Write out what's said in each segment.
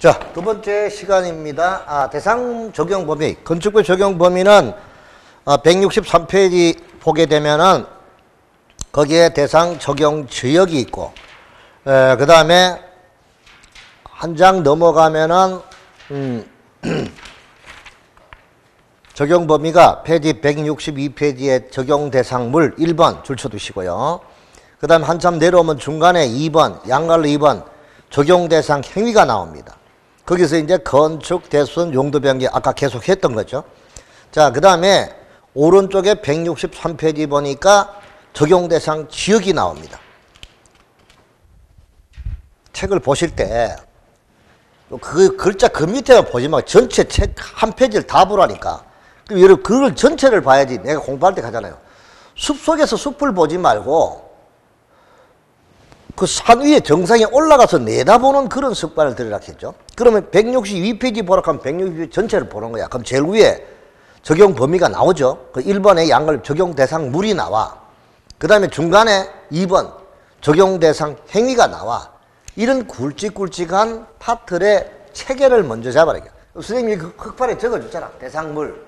자, 두 번째 시간입니다. 대상 적용 범위. 건축부 적용 범위는 163페이지 보게 되면은 거기에 대상 적용 지역이 있고, 그 다음에 한 장 넘어가면은, 적용 범위가 페이지 162페이지에 적용 대상물 1번 줄 쳐두시고요. 그 다음 한참 내려오면 중간에 2번, 양갈로 2번 적용 대상 행위가 나옵니다. 거기서 이제 건축, 대수선, 용도 변경 아까 계속 했던 거죠. 자, 그 다음에 오른쪽에 163페이지 보니까 적용 대상 지역이 나옵니다. 책을 보실 때 그 글자 그 밑에만 보지 말고 전체 책 한 페이지를 다 보라니까. 그걸 전체를 봐야지. 내가 공부할 때 가잖아요. 숲속에서 숲을 보지 말고 그 산 위에 정상에 올라가서 내다보는 그런 습관을 들이라 했죠. 그러면 162페이지 보라 하면 162페이지 전체를 보는 거야. 그럼 제일 위에 적용 범위가 나오죠. 그 1번에 양걸 적용 대상 물이 나와. 그 다음에 중간에 2번 적용 대상 행위가 나와. 이런 굵직굵직한 파틀의 체계를 먼저 잡아라. 선생님이 그 흑판에 적어줬잖아. 대상 물,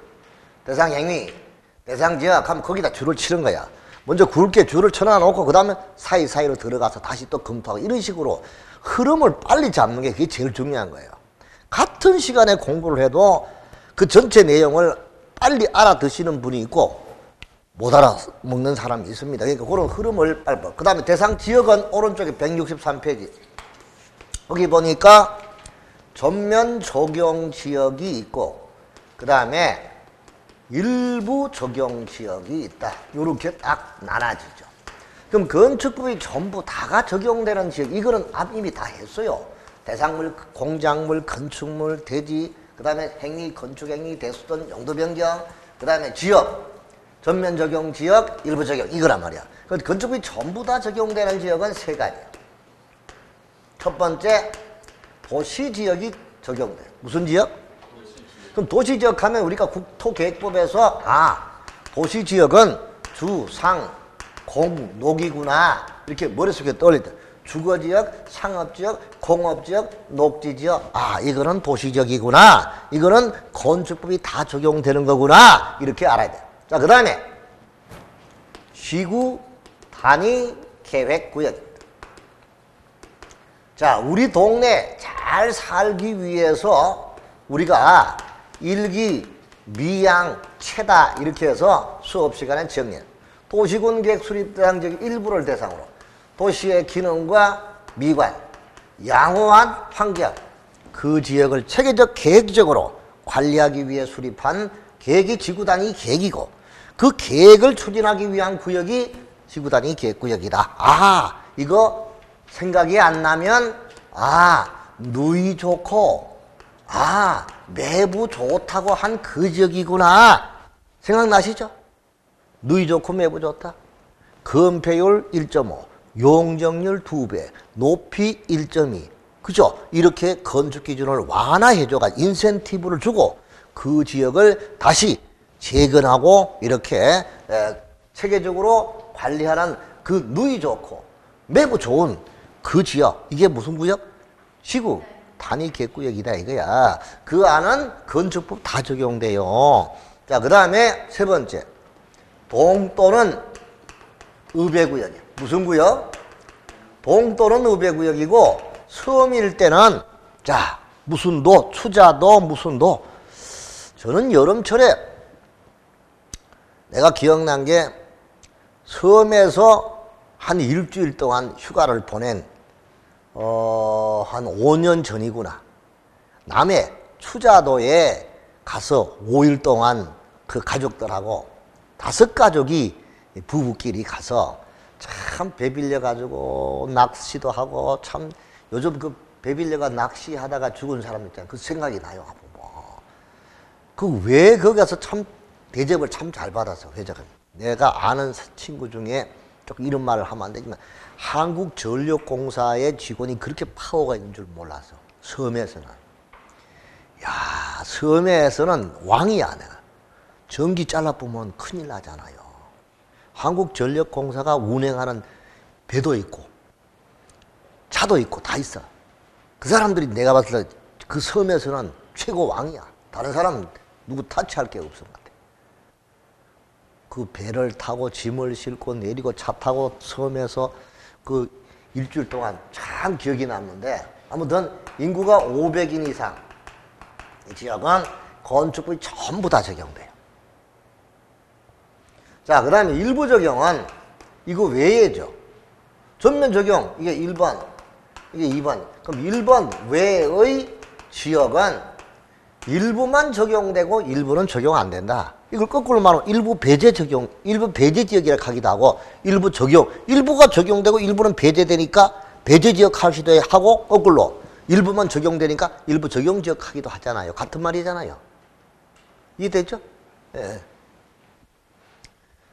대상 행위, 대상 지역 하면 거기다 줄을 치는 거야. 먼저 굵게 줄을 쳐놔놓고 그 다음에 사이사이로 들어가서 다시 또 검토하고 이런 식으로 흐름을 빨리 잡는 게 그게 제일 중요한 거예요. 같은 시간에 공부를 해도 그 전체 내용을 빨리 알아듣시는 분이 있고 못 알아먹는 사람이 있습니다. 그러니까 그런 흐름을 빨리 봐. 그 다음에 대상 지역은 오른쪽에 163페이지. 거기 보니까 전면 적용 지역이 있고 그 다음에 일부 적용 지역이 있다. 이렇게 딱 나눠지죠. 그럼 건축법이 전부 다가 적용되는 지역, 이거는 이미 다 했어요. 대상물, 공작물, 건축물, 대지, 그 다음에 행위, 건축행위, 대수선, 용도 변경, 그 다음에 지역, 전면 적용 지역, 일부 적용, 이거란 말이야. 건축법이 전부 다 적용되는 지역은 세 가지야. 첫 번째, 도시지역이 적용돼. 무슨 지역? 그럼 도시지역 하면 우리가 국토계획법에서 도시지역은 주, 상, 공, 녹이구나 이렇게 머릿속에 떠올릴 때 주거지역, 상업지역, 공업지역, 녹지지역 이거는 도시지역이구나, 이거는 건축법이 다 적용되는 거구나 이렇게 알아야 돼. 자, 그 다음에 시구 단위 계획구역. 자, 우리 동네 잘 살기 위해서 우리가 일기, 미양, 체다 이렇게 해서 수업 시간에 정리해요. 도시군 계획 수립 대상 지역 일부를 대상으로 도시의 기능과 미관, 양호한 환경, 그 지역을 체계적 계획적으로 관리하기 위해 수립한 계획이 지구단위 계획이고 그 계획을 추진하기 위한 구역이 지구단위 계획구역이다. 이거 생각이 안 나면 누이 좋고 매부 좋다고 한 그 지역이구나 생각나시죠? 누이 좋고 매부 좋다. 건폐율 1.5, 용적률 2배, 높이 1.2. 그죠? 이렇게 건축 기준을 완화해줘가 인센티브를 주고 그 지역을 다시 재건하고 이렇게 체계적으로 관리하는 그 누이 좋고 매부 좋은 그 지역, 이게 무슨 구역? 시구 단위 계획구역이다 이거야. 그 안은 건축법 다 적용돼요. 자, 그 다음에 세 번째, 동또는 의배구역이야. 무슨 구역? 동또는 의배구역이고 섬일 때는 무슨 도, 추자도, 무슨 도. 저는 여름철에 내가 기억난 게 섬에서 한 일주일 동안 휴가를 보낸 한 5년 전이구나. 남해 추자도에 가서 5일 동안 그 가족들하고 5가족이 부부끼리 가서 참 배 빌려가지고 낚시도 하고 참 요즘 그 배 빌려가 낚시하다가 죽은 사람 있잖아요. 그 생각이 나요. 왜 거기 가서 참 대접을 참 잘 받아서 회장님. 내가 아는 친구 중에 조금 이런 말을 하면 안 되지만 한국전력공사의 직원이 그렇게 파워가 있는 줄 몰라서 섬에서는. 섬에서는 왕이야. 내가 전기 잘라보면 큰일 나잖아요. 한국전력공사가 운행하는 배도 있고 차도 있고 다 있어. 그 사람들이 내가 봤을 때 그 섬에서는 최고 왕이야. 다른 사람 누구 타치할 게 없어. 그 배를 타고 짐을 싣고 내리고 차 타고 섬에서 그 일주일 동안 참 기억이 남는데, 아무튼 인구가 500인 이상 이 지역은 건축법이 전부 다 적용돼요. 자, 그 다음에 일부 적용은 이거 외에죠. 전면 적용 이게 1번, 이게 2번. 그럼 1번 외의 지역은 일부만 적용되고 일부는 적용 안 된다. 이걸 거꾸로 말하면 일부 배제 적용, 일부 배제 지역이라 하기도 하고, 일부 적용, 일부가 적용되고 일부는 배제되니까 배제 지역 하기도 하고, 거꾸로 일부만 적용되니까 일부 적용 지역 하기도 하잖아요. 같은 말이잖아요. 이해됐죠? 예.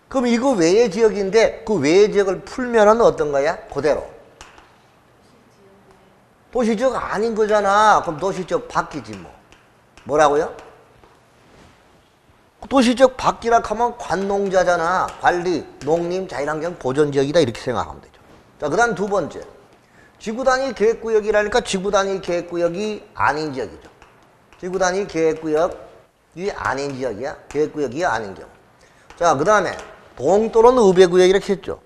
그럼 이거 외의 지역인데 그 외의 지역을 풀면은 어떤 거야? 그대로. 도시지역 아닌 거잖아. 그럼 도시지역 바뀌지 뭐. 뭐라고요? 도시지역 바뀌라 하면 관농자잖아. 관리, 농림, 자연환경 보존지역이다 이렇게 생각하면 되죠. 자, 그 다음 두 번째. 지구단위 계획구역이라니까 지구단위 계획구역이 아닌 지역이죠. 지구단위 계획구역이 아닌 지역이야. 계획구역이 아닌 경우. 자, 그 다음에 동또는 읍의 이렇게 했죠.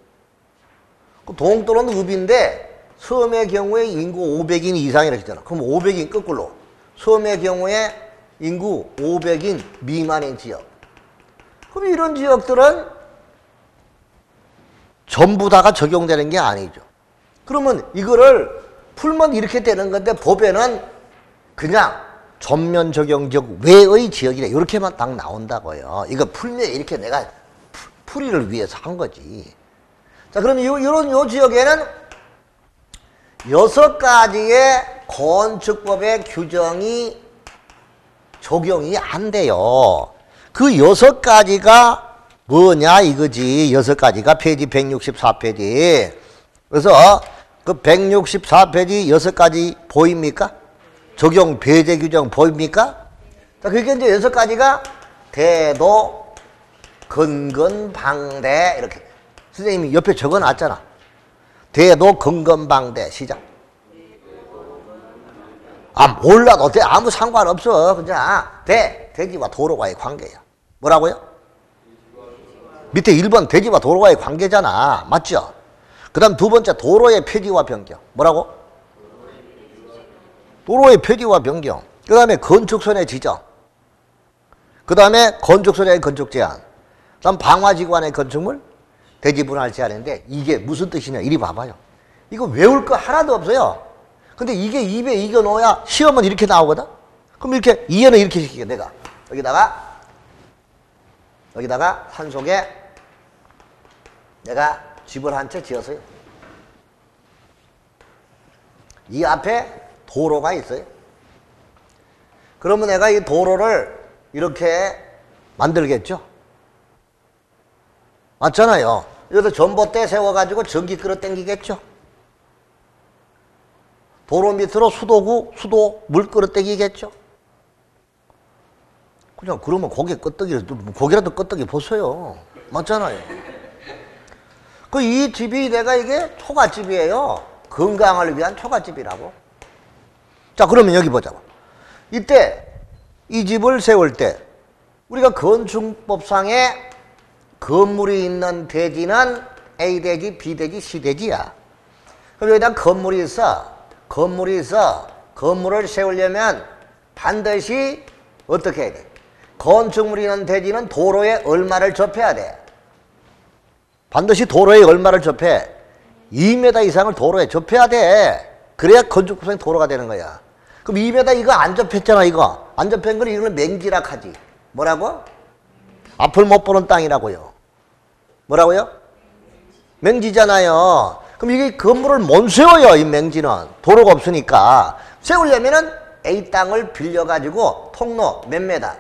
동또는 읍인데 섬의 경우에 인구 500인 이상이라고 했잖아. 그럼 500인 거꾸로. 섬의 경우에 인구 500인 미만인 지역. 그럼 이런 지역들은 전부 다가 적용되는 게 아니죠. 그러면 이거를 풀면 이렇게 되는 건데 법에는 그냥 전면 적용 지역 외의 지역이래. 이렇게만 딱 나온다고요. 이거 풀면 이렇게 내가 풀이를 위해서 한 거지. 자, 그럼 요 지역에는 6가지의 건축법의 규정이 적용이 안 돼요. 그 6가지가 뭐냐 이거지. 6가지가 페이지 164페이지. 그래서 그 164페이지 6가지 보입니까? 적용 배제 규정 보입니까? 자, 그게 이제 6가지가 대도, 근근, 방대 이렇게. 선생님이 옆에 적어놨잖아. 대도, 근근, 방대. 시작. 아, 몰라도 돼. 아무 상관없어. 그냥 대지와 도로와의 관계야. 뭐라고요? 밑에 1번 대지와 도로와의 관계잖아. 맞죠? 그 다음 두 번째 도로의 표지와 변경. 뭐라고? 도로의 표지와 변경. 그 다음에 건축선의 지정. 그 다음에 건축선의 건축 제한. 그 다음 방화지구안의 건축물 대지 분할 제한인데 이게 무슨 뜻이냐. 이리 봐봐요. 이거 외울 거 하나도 없어요. 근데 이게 입에 이겨 놓아야 시험은 이렇게 나오거든? 그럼 이렇게 이해는 이렇게 시키게 내가. 여기다가 산속에 내가 집을 한 채 지었어요. 이 앞에 도로가 있어요. 그러면 내가 이 도로를 이렇게 만들겠죠? 맞잖아요. 여기서 전봇대 세워가지고 전기 끌어 당기겠죠? 도로 밑으로 수도 물 끌어 당기겠죠? 그냥 그러면 고기라도 끄떡이 보세요. 맞잖아요. 이 집이 내가 이게 초가집이에요. 건강을 위한 초가집이라고. 자, 그러면 여기 보자고. 이때 이 집을 세울 때 우리가 건축법상에 건물이 있는 대지는 A대지, B대지, C대지야. 그럼 여기다 건물이 있어. 건물을 세우려면 반드시 어떻게 해야 돼? 건축물이 있는 대지는 도로에 얼마를 접해야 돼? 반드시 도로에 얼마를 접해? 2m 이상을 도로에 접해야 돼. 그래야 건축법상의 도로가 되는 거야. 그럼 2m 이거 안 접했잖아. 이거 안 접힌 걸 이거는 맹지락 하지. 뭐라고? 앞을 못 보는 땅이라고요. 뭐라고요? 맹지잖아요. 그럼 이게 건물을 못 세워요. 이 맹지는 도로가 없으니까. 세우려면은 A 땅을 빌려가지고 통로 몇 메다?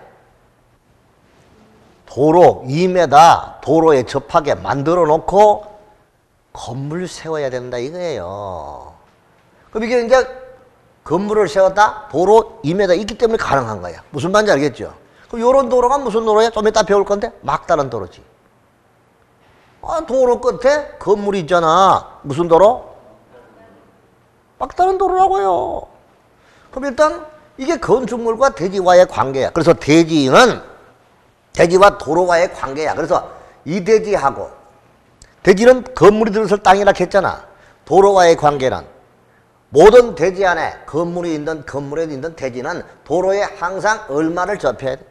도로 2m 도로에 접하게 만들어 놓고 건물 세워야 된다 이거예요. 그럼 이게 이제 건물을 세웠다? 도로 2m 있기 때문에 가능한 거야. 무슨 말인지 알겠죠? 그럼 요런 도로가 무슨 도로야? 좀 이따 배울 건데 막다른 도로지. 아, 도로 끝에 건물이 있잖아. 무슨 도로? 막다른 도로라고요. 그럼 일단 이게 건축물과 대지와의 관계야. 그래서 대지와 도로와의 관계야. 그래서 이 대지하고 대지는 건물이 들어설 땅이라 했잖아. 도로와의 관계는 모든 대지 안에 건물에 있는 대지는 도로에 항상 얼마를 접해야 돼?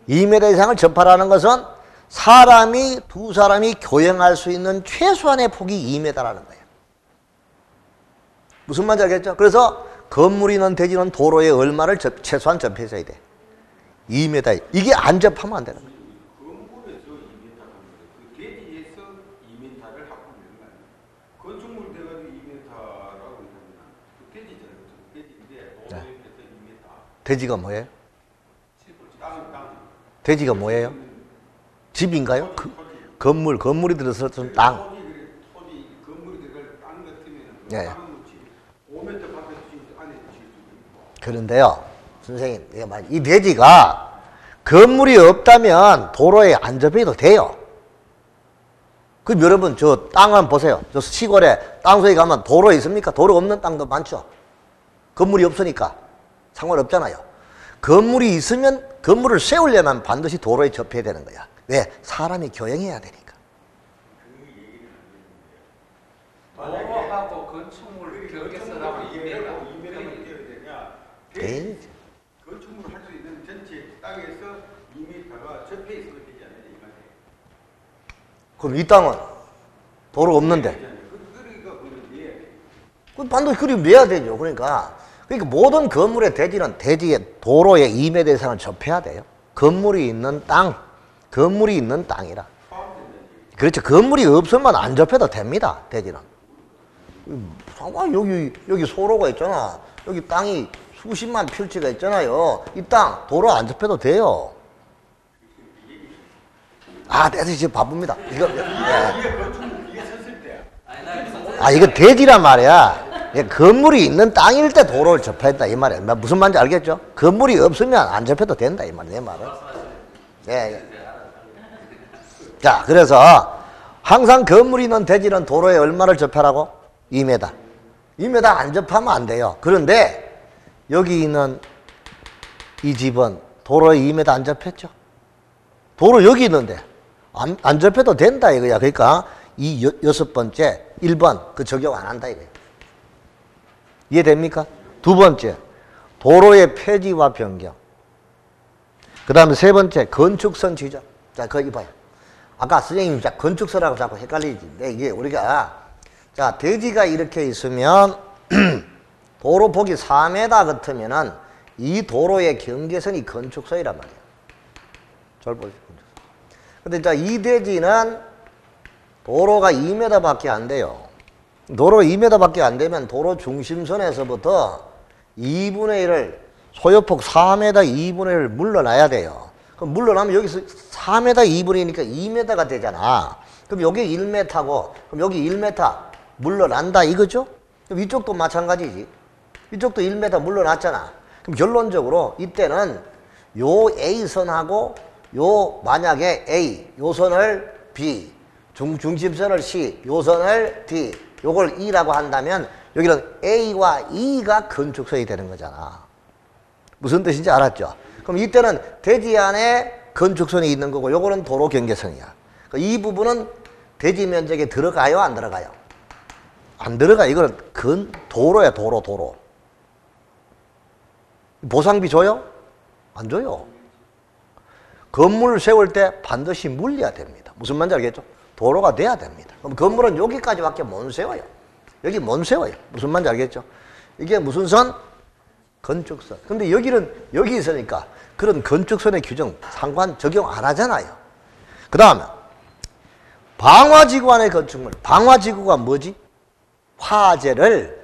2m 이상을 접하라는 것은 두 사람이 교행할 수 있는 최소한의 폭이 2m라는 거예요. 무슨 말인지 알겠죠? 그래서 건물이 있는 대지는 도로에 얼마를 최소한 접해줘야 돼? 2m. 이게 안 접하면 안 되는 거예요. 건물에서 2m가 그 대지에서 2m를 하고 있는 거 아니에요? 건축물 돼가지고 2m라고 그러면 그 대지잖아요. 대지인데 도로 옆에서 2m. 대지가 뭐예요? 땅. 대지가 뭐예요? 집인가요? 건물이 들어섰던 땅. 토지, 건물이 들어갈 땅 같으면 예. 땅은 5m 밖에 안에 지을 수도 있고. 그런데요, 선생님, 이 대지가 건물이 없다면 도로에 안 접해도 돼요. 그럼 여러분, 저 땅 한번 보세요. 저 시골에 땅속에 가면 도로 있습니까? 도로 없는 땅도 많죠. 건물이 없으니까 상관없잖아요. 건물이 있으면 건물을 세우려면 반드시 도로에 접해야 되는 거야. 왜? 사람이 교행해야 되니까. 도로하고 건축물 경계선하고 2m를 뛰어야 되냐? 에이. 건축물을 할 수 있는 전체 땅에서 2m가 접해 있으면 되지 않느냐 이 말이에요. 그럼 이 땅은 도로 없는데. 그러니까 그걸 내야 돼. 그 반드시 그림 내야 되죠. 그러니까 모든 건물의 대지는 대지의 도로에 2m 이상을 접해야 돼요. 건물이 있는 땅이라. 그렇죠. 건물이 없으면 안 접해도 됩니다. 대지는. 여기 소로가 있잖아. 여기 땅이 수십만 필지가 있잖아요. 이 땅 도로 안 접해도 돼요. 대지 지금 바쁩니다. 이거 대지란 말이야. 건물이 있는 땅일 때 도로를 접해야 된다 이 말이야. 무슨 말인지 알겠죠? 건물이 없으면 안 접해도 된다 이 말이야. 내 말은. 예. 자, 그래서 항상 건물이 있는 대지는 도로에 얼마를 접하라고? 2m. 2m 안 접하면 안 돼요. 그런데 여기 있는 이 집은 도로에 2m 안 접했죠? 도로 여기 있는데 안 접해도 된다 이거야. 그러니까 이 여섯 번째 1번 그 적용 안 한다 이거야. 이해됩니까? 두 번째, 도로의 폐지와 변경. 그 다음에 세 번째, 건축선 지정. 자, 거기 봐요. 아까 선생님이 건축선하고 자꾸 헷갈리지. 이게 우리가, 자, 대지가 이렇게 있으면, 도로 폭이 4m 같으면은 이 도로의 경계선이 건축선이란 말이에요. 잘 보세요. 근데 자, 이 대지는 도로가 2m 밖에 안 돼요. 도로 2m 밖에 안 되면 도로 중심선에서부터 2분의 1을 소요폭 4m 2분의 1을 물러나야 돼요. 그럼 물러나면 여기서 4m 2분의 1이니까 2m가 되잖아. 그럼 여기 1m고 그럼 여기 1m 물러난다 이거죠? 그럼 이쪽도 마찬가지지. 이쪽도 1m 물러났잖아. 그럼 결론적으로 이때는 요 A선하고 요 만약에 A 요 선을 B 중심선을 C 요 선을 D 요걸 E라고 한다면 여기는 A와 E가 건축선이 되는 거잖아. 무슨 뜻인지 알았죠? 그럼 이때는 대지 안에 건축선이 있는 거고 요거는 도로 경계선이야. 이 부분은 대지 면적에 들어가요? 안 들어가요? 안 들어가. 이거는 도로야. 도로. 보상비 줘요? 안 줘요. 건물을 세울 때 반드시 물려야 됩니다. 무슨 말인지 알겠죠? 도로가 돼야 됩니다. 그럼 건물은 여기까지밖에 못 세워요. 여기 못 세워요. 무슨 말인지 알겠죠? 이게 무슨 선? 건축선. 근데 여기는 여기 있으니까 그런 건축선의 규정 적용 안 하잖아요. 그 다음에 방화지구 안의 건축물. 방화지구가 뭐지? 화재를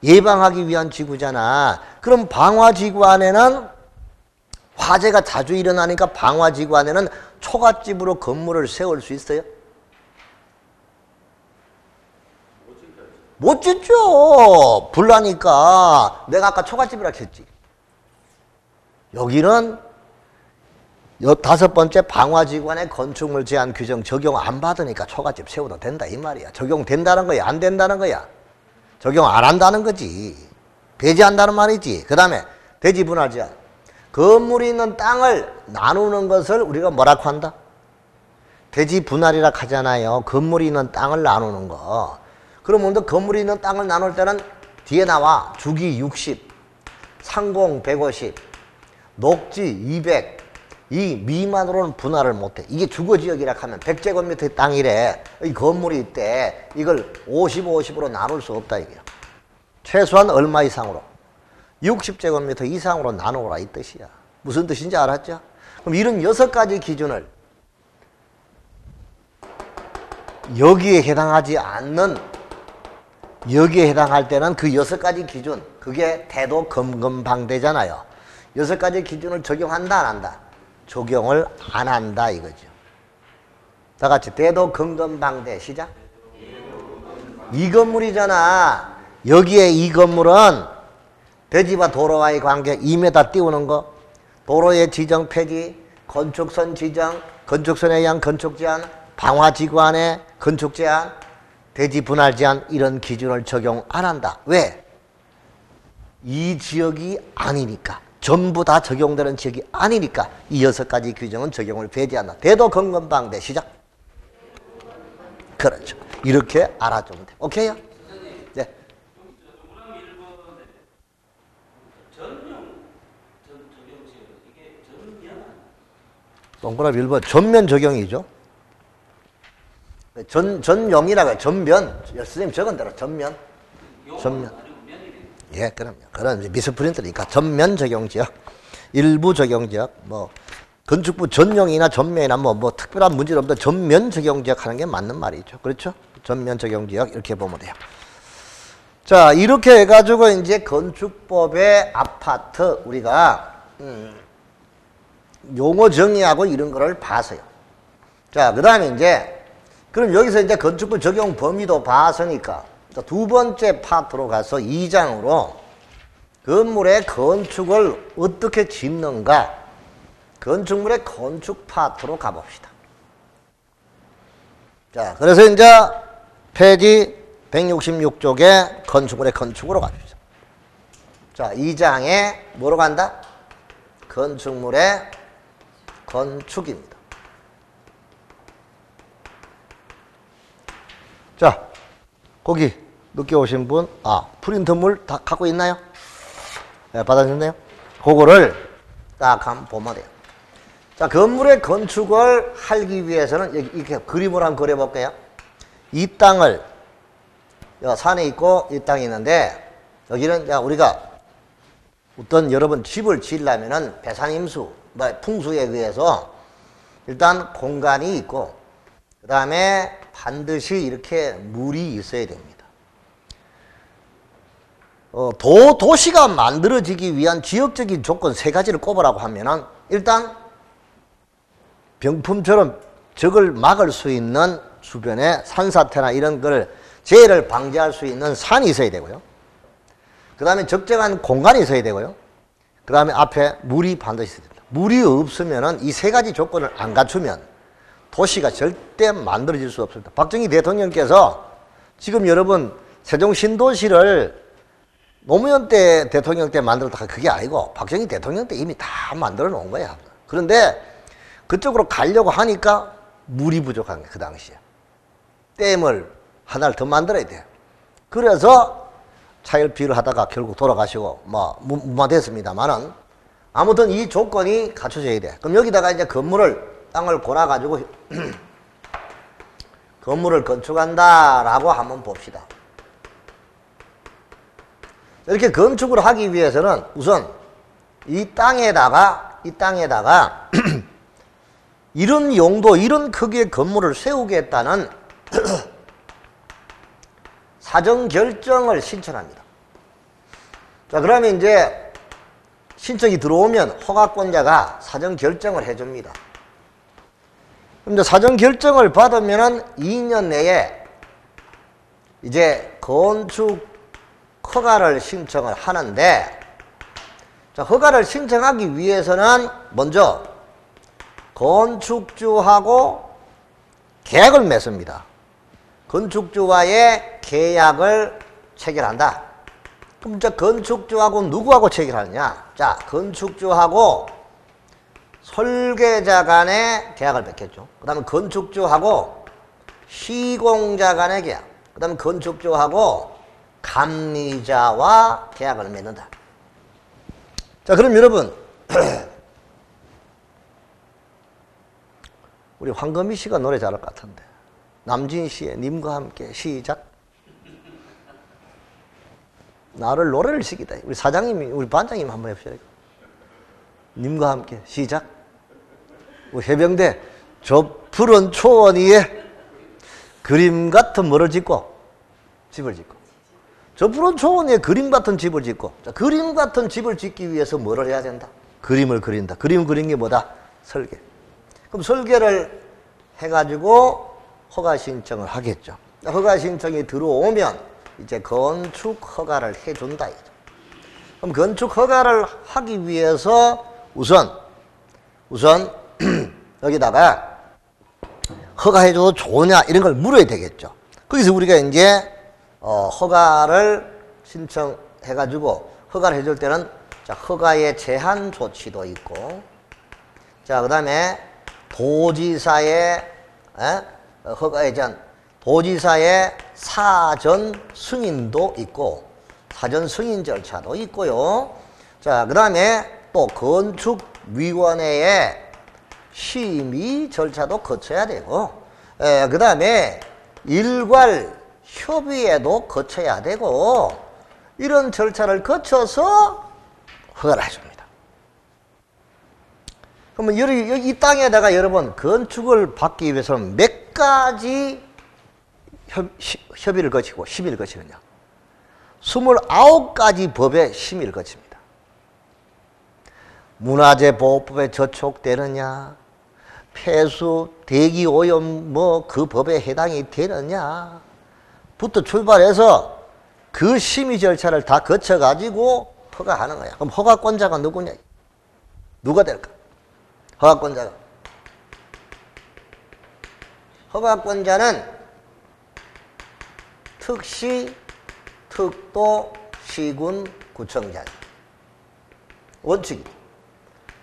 예방하기 위한 지구잖아. 그럼 방화지구 안에는 화재가 자주 일어나니까 방화지구 안에는 초가집으로 건물을 세울 수 있어요? 못 짓죠. 불나니까. 내가 아까 초가집이라 했지. 여기는 다섯 번째 방화지구안의 건축물 제한 규정 적용 안 받으니까 초가집 세워도 된다 이 말이야. 적용된다는 거야? 안 된다는 거야? 적용 안 한다는 거지. 배제한다는 말이지. 그 다음에 대지 분할 제한. 건물이 있는 땅을 나누는 것을 우리가 뭐라고 한다? 대지 분할이라 하잖아요. 건물이 있는 땅을 나누는 거. 그러면 건물이 있는 땅을 나눌 때는 뒤에 나와 주기 60, 상공 150, 녹지 200, 이 미만으로는 분할을 못해. 이게 주거지역이라 하면 100제곱미터 땅이래. 이 건물이 있대. 이걸 50, 50으로 나눌 수 없다 이게요. 최소한 얼마 이상으로? 60제곱미터 이상으로 나누라 이 뜻이야. 무슨 뜻인지 알았죠? 그럼 이런 6가지 기준을 여기에 해당하지 않는, 여기에 해당할 때는 그 6가지 기준, 그게 태도 검검방대잖아요. 6가지 기준을 적용한다 안 한다? 적용을 안 한다 이거죠. 다 같이 태도 검검방대 시작. 이 건물이잖아. 여기에 이 건물은 대지와 도로와의 관계 2m 띄우는 거, 도로의 지정 폐지, 건축선 지정, 건축선에 의한 건축 제한, 방화지구 안에 건축 제한, 대지 분할 제한 이런 기준을 적용 안 한다. 왜? 이 지역이 아니니까. 전부 다 적용되는 지역이 아니니까 이 6가지 규정은 적용을 배제한다. 대도 검검방대 시작. 그렇죠. 이렇게 알아주면 돼. 오케이요? 네. 동그라미 1번 전면 적용이죠. 전용이라고 해요. 전면. 선생님 적은 대로 전면. 전면. 예, 그럼요. 그런 미스프린트니까 전면 적용 지역, 일부 적용 지역, 뭐 건축부 전용이나 전면이나 뭐 특별한 문제는 없는데 전면 적용 지역 하는 게 맞는 말이죠. 그렇죠? 전면 적용 지역 이렇게 보면 돼요. 자, 이렇게 해가지고 이제 건축법의 아파트 우리가 용어 정의하고 이런 거를 봐서요. 자, 그 다음에 이제 그럼 여기서 이제 건축법 적용 범위도 봤으니까 두 번째 파트로 가서 2장으로 건물의 건축을 어떻게 짓는가, 건축물의 건축 파트로 가봅시다. 자, 그래서 이제 페이지 166쪽에 건축물의 건축으로 갑시다. 자, 2장에 뭐로 간다? 건축물의 건축입니다. 자, 거기 늦게 오신 분, 프린터물 다 갖고 있나요? 네, 받아주셨네요. 그거를 딱 한번 보면 돼요. 자, 건물의 건축을 하기 위해서는 이렇게 그림을 한번 그려볼게요. 이 땅을, 산에 있고 이 땅이 있는데, 여기는 우리가 어떤 여러분 집을 지으려면은 배산임수, 풍수에 의해서 일단 공간이 있고, 그 다음에 반드시 이렇게 물이 있어야 됩니다. 도시가 만들어지기 위한 지역적인 조건 3가지를 꼽으라고 하면은 일단 병풍처럼 적을 막을 수 있는 주변에 산사태나 이런 걸 재해를 방지할 수 있는 산이 있어야 되고요. 그 다음에 적정한 공간이 있어야 되고요. 그 다음에 앞에 물이 반드시 있어야 됩니다. 물이 없으면은 이 3가지 조건을 안 갖추면 도시가 절대 만들어질 수 없습니다. 박정희 대통령께서 지금 여러분 세종 신도시를 노무현 때 대통령 때 만들었다가 그게 아니고 박정희 대통령 때 이미 다 만들어 놓은 거야. 그런데 그쪽으로 가려고 하니까 물이 부족한 거야, 그 당시에. 댐을 하나를 더 만들어야 돼. 그래서 차일피를 하다가 결국 돌아가시고 무마됐습니다만은 아무튼 이 조건이 갖춰져야 돼. 그럼 여기다가 이제 땅을 골아가지고 건물을 건축한다라고 한번 봅시다. 이렇게 건축을 하기 위해서는 우선 이 땅에다가 이런 용도, 이런 크기의 건물을 세우겠다는 사정 결정을 신청합니다. 자, 그러면 이제 신청이 들어오면 허가권자가 사정 결정을 해줍니다. 그럼 이제 사정 결정을 받으면은 2년 내에 이제 건축 허가를 신청을 하는데, 자, 허가를 신청하기 위해서는 먼저 건축주하고 계약을 맺습니다. 건축주와의 계약을 체결한다. 그럼 이제 건축주하고 누구하고 체결하느냐? 자, 건축주하고 설계자 간의 계약을 맺겠죠. 그 다음에 건축주하고 시공자 간의 계약. 그 다음에 건축주하고 감리자와 계약을 맺는다. 자, 그럼 여러분 우리 황금희 씨가 노래 잘할 것 같은데 남진 씨의 님과 함께 시작. 나를 노래를 시키다. 우리 사장님이 우리 반장님 한번 해보셔야 돼요. 님과 함께 시작. 우리 해병대 저 푸른 초원 위에 그림 같은 뭐를 짓고 집을 짓고 저 푸른 초원 위에 그림 같은 집을 짓고 자, 그림 같은 집을 짓기 위해서 뭐를 해야 된다? 그림을 그린다. 그림 그린 게 뭐다? 설계. 그럼 설계를 해가지고 허가 신청을 하겠죠. 허가 신청이 들어오면 이제 건축 허가를 해준다. 그럼 건축 허가를 하기 위해서 우선 여기다가 허가해줘도 좋으냐 이런 걸 물어야 되겠죠. 거기서 우리가 이제 허가를 신청해가지고 허가를 해줄 때는 자, 허가의 제한 조치도 있고 자, 그 다음에 도지사의 허가에 대한 도지사의 사전 승인도 있고 사전 승인 절차도 있고요. 자, 그 다음에 또 건축위원회의 심의 절차도 거쳐야 되고 그 다음에 일괄 협의회도 거쳐야 되고 이런 절차를 거쳐서 허가를 해줍니다. 그러면 이 땅에다가 여러분 건축을 받기 위해서는 몇 가지 협의를 거치고 심의를 거치느냐? 29가지 법의 심의를 거칩니다. 문화재보호법에 저촉되느냐? 폐수, 대기오염 뭐 그 법에 해당이 되느냐? 부터 출발해서 그 심의 절차를 다 거쳐가지고 허가하는 거야. 그럼 허가권자가 누구냐? 누가 될까? 허가권자는 특시, 특도, 시군, 구청장. 원칙이.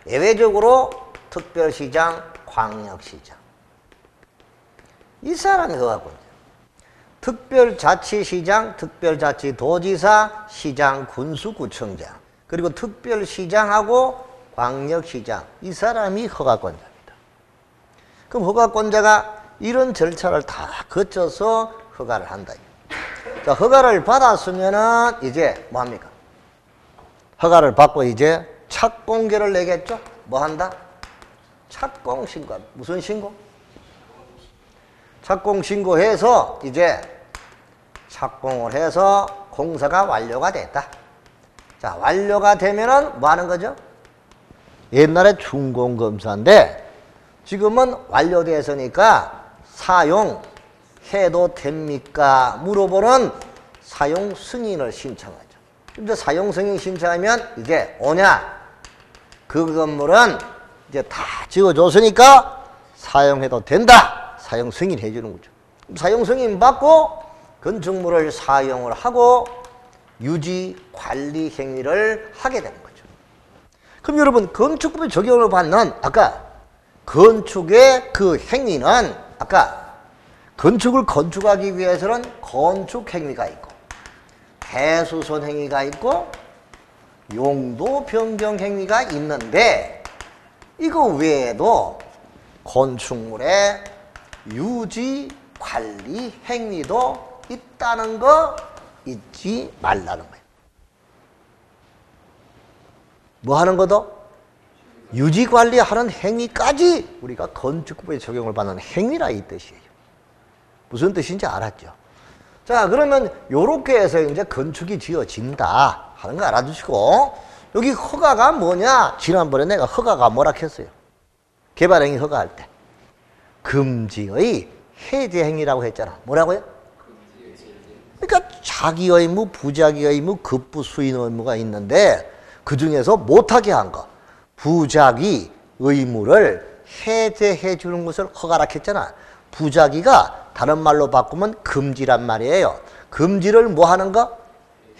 예외적으로 특별시장, 광역시장. 이 사람이 허가권자. 특별자치시장, 특별자치도지사, 시장, 군수구청장. 그리고 특별시장하고 광역시장. 이 사람이 허가권자입니다. 그럼 허가권자가 이런 절차를 다 거쳐서 허가를 한다. 자, 허가를 받았으면은 이제 뭐 합니까? 허가를 받고 이제 착공계를 내겠죠? 뭐 한다? 착공신고. 무슨 신고? 착공신고해서 이제 착공을 해서 공사가 완료가 됐다. 자, 완료가 되면은 뭐 하는 거죠? 옛날에 준공검사인데 지금은 완료됐으니까 사용해도 됩니까? 물어보는 사용 승인을 신청하죠. 이제 사용 승인 신청하면 이제 오냐? 그 건물은 이제 다 지어줬으니까 사용해도 된다. 사용 승인 해주는 거죠. 사용 승인 받고 건축물을 사용을 하고 유지 관리 행위를 하게 되는 거죠. 그럼 여러분 건축법에 적용을 받는 아까 건축의 그 행위는 아까 건축을 건축하기 위해서는 건축 행위가 있고 대수선 행위가 있고 용도 변경 행위가 있는데 이거 외에도 건축물의 유지 관리 행위도 있다는 거 잊지 말라는 거예요. 뭐 하는 거도? 유지 관리하는 행위까지 우리가 건축법에 적용을 받는 행위라 이 뜻이에요. 무슨 뜻인지 알았죠? 자, 그러면 요렇게 해서 이제 건축이 지어진다 하는 거 알아두시고 여기 허가가 뭐냐? 지난번에 내가 허가가 뭐라 했어요? 개발행위 허가할 때 금지의 해제 행위라고 했잖아. 뭐라고요? 그러니까 자기 의무, 부자기 의무, 급부 수인 의무가 있는데 그 중에서 못하게 한 거 부자기 의무를 해제해 주는 것을 허가라 했잖아. 부자기가 다른 말로 바꾸면 금지란 말이에요. 금지를 뭐 하는 거?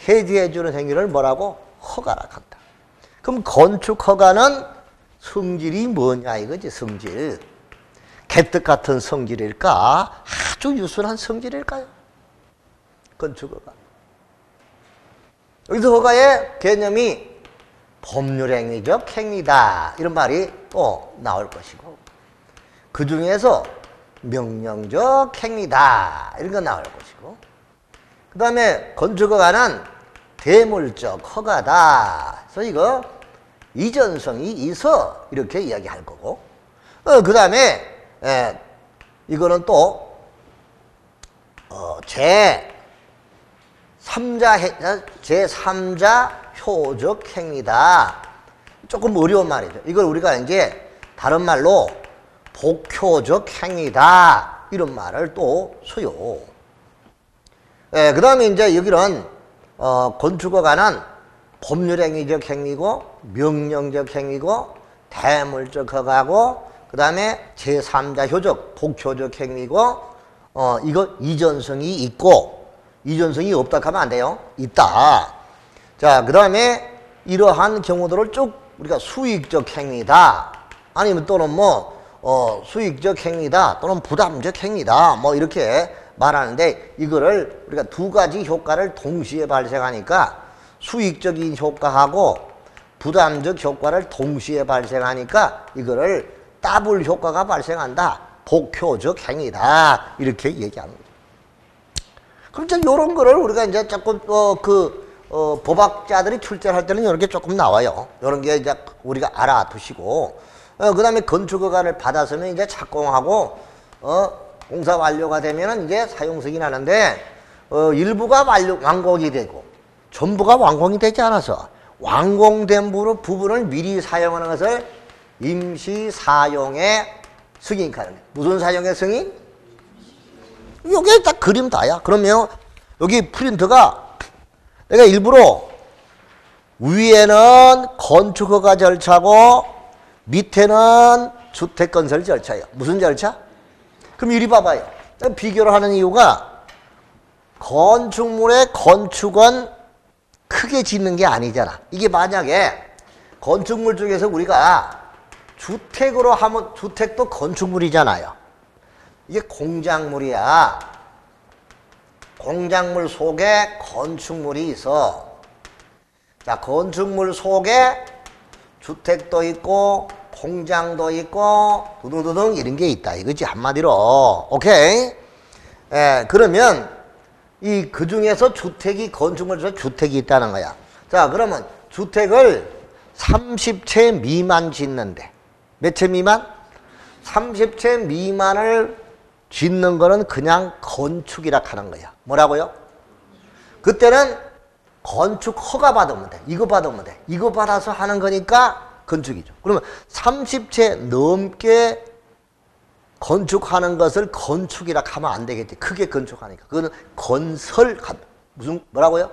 해지해주는 행위를 뭐라고? 허가라 한다. 그럼 건축 허가는 성질이 뭐냐 이거지, 성질. 개떡 같은 성질일까? 아주 유순한 성질일까요? 건축 허가. 여기서 허가의 개념이 법률행위적 행위다 이런 말이 또 나올 것이고, 그 중에서 명령적 행위다 이런 거 나올 것이고, 그 다음에 건축허가는 대물적 허가다. 그래서 이거 이전성이 있어 이렇게 이야기할 거고, 그 다음에 이거는 또 제3자 효적 행위다. 조금 어려운 말이죠. 이걸 우리가 이제 다른 말로 복효적 행위다 이런 말을 또 써요. 그 다음에 이제 여기는 건축허가는 법률행위적 행위고 명령적 행위고 대물적 허가고, 그 다음에 제3자 효적 복효적 행위고, 이거 이전성이 있고 이전성이 없다 하면 안 돼요. 있다. 자, 그 다음에 이러한 경우들을 쭉 우리가 수익적 행위다, 아니면 또는 수익적 행위다, 또는 부담적 행위다, 이렇게 말하는데, 이거를 우리가 두 가지 효과를 동시에 발생하니까, 수익적인 효과하고 부담적 효과를 동시에 발생하니까 이거를 더블 효과가 발생한다. 복효적 행위다. 이렇게 얘기하는 거죠. 그럼 이제 이런 거를 우리가 이제 조금 법학자들이 출제할 때는 이런 게 조금 나와요. 이런 게 이제 우리가 알아두시고, 그 다음에 건축허가를 받았으면 이제 착공하고, 공사 완료가 되면은 이제 사용 승인하는데, 일부가 완공이 되고, 전부가 완공이 되지 않아서, 완공된 부분을 미리 사용하는 것을 임시 사용의 승인하는 거예요. 무슨 사용의 승인? 이게 딱 그림 다야. 그러면 여기 프린트가 내가 일부러 위에는 건축허가 절차고 밑에는 주택건설 절차예요. 무슨 절차? 그럼 이리 봐봐요. 비교를 하는 이유가, 건축물의 건축은 크게 짓는 게 아니잖아. 이게 만약에 건축물 중에서 우리가 주택으로 하면, 주택도 건축물이잖아요. 이게 공작물이야. 공작물 속에 건축물이 있어. 자, 건축물 속에 주택도 있고 공장도 있고 두둥두둥 이런 게 있다 이거지, 한마디로. 오케이? 그러면 그 중에서 주택이, 건축물 중에 주택이 있다는 거야. 자, 그러면 주택을 30채 미만 짓는데, 몇 채 미만? 30채 미만을 짓는 거는 그냥 건축이라 하는 거야. 뭐라고요? 그때는 건축 허가 받으면 돼. 이거 받으면 돼. 이거 받아서 하는 거니까 건축이죠. 그러면 30채 넘게 건축하는 것을 건축이라 하면 안 되겠지. 크게 건축하니까. 그거는 건설, 무슨, 뭐라고요?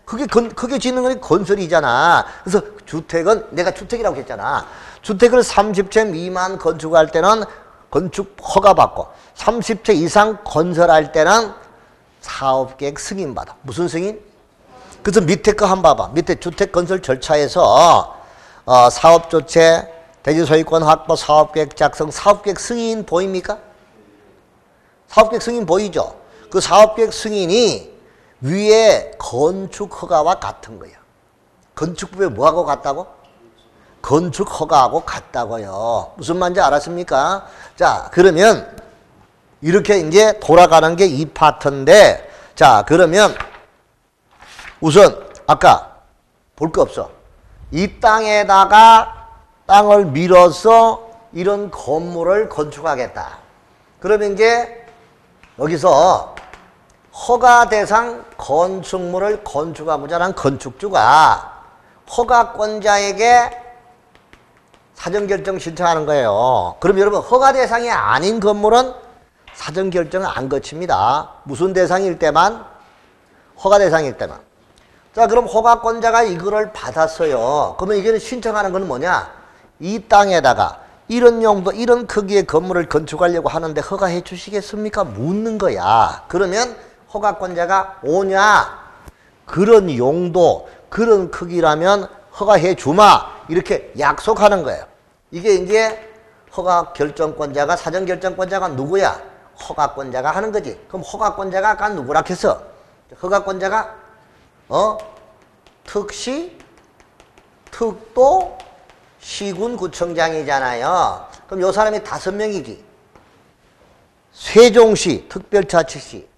크게 짓는 거니 건설이잖아. 그래서 주택은, 내가 주택이라고 했잖아. 주택을 30채 미만 건축할 때는 건축 허가 받고, 30채 이상 건설할 때는 사업계획 승인 받아. 무슨 승인? 그래서 밑에 거 한번 봐봐. 밑에 주택 건설 절차에서 사업조체, 대지소유권 확보, 사업계획 작성, 사업계획 승인 보입니까? 사업계획 승인 보이죠? 그 사업계획 승인이 위에 건축허가와 같은 거야. 건축부에 뭐하고 같다고? 건축허가하고 같다고요. 무슨 말인지 알았습니까? 자, 그러면 이렇게 이제 돌아가는 게 이 파트인데, 자, 그러면 우선 아까 볼 거 없어. 이 땅에다가 땅을 밀어서 이런 건물을 건축하겠다. 그러면 이제 여기서 허가 대상 건축물을 건축하고자 하는 건축주가 허가권자에게 사전결정 신청하는 거예요. 그럼 여러분, 허가 대상이 아닌 건물은 사전결정을 안 거칩니다. 무슨 대상일 때만? 허가 대상일 때만. 자, 그럼 허가권자가 이거를 받았어요. 그러면 이게 신청하는 건 뭐냐? 이 땅에다가 이런 용도, 이런 크기의 건물을 건축하려고 하는데 허가해 주시겠습니까? 묻는 거야. 그러면 허가권자가 오냐? 그런 용도, 그런 크기라면 허가해 주마. 이렇게 약속하는 거예요. 이게 이제 허가 결정권자가, 사전 결정권자가 누구야? 허가권자가 하는 거지. 그럼 허가권자가 아까 누구라 했어? 허가권자가 특시, 특도, 시군구청장이잖아요. 그럼 요 사람이 5명이지. 세종시, 특별자치시,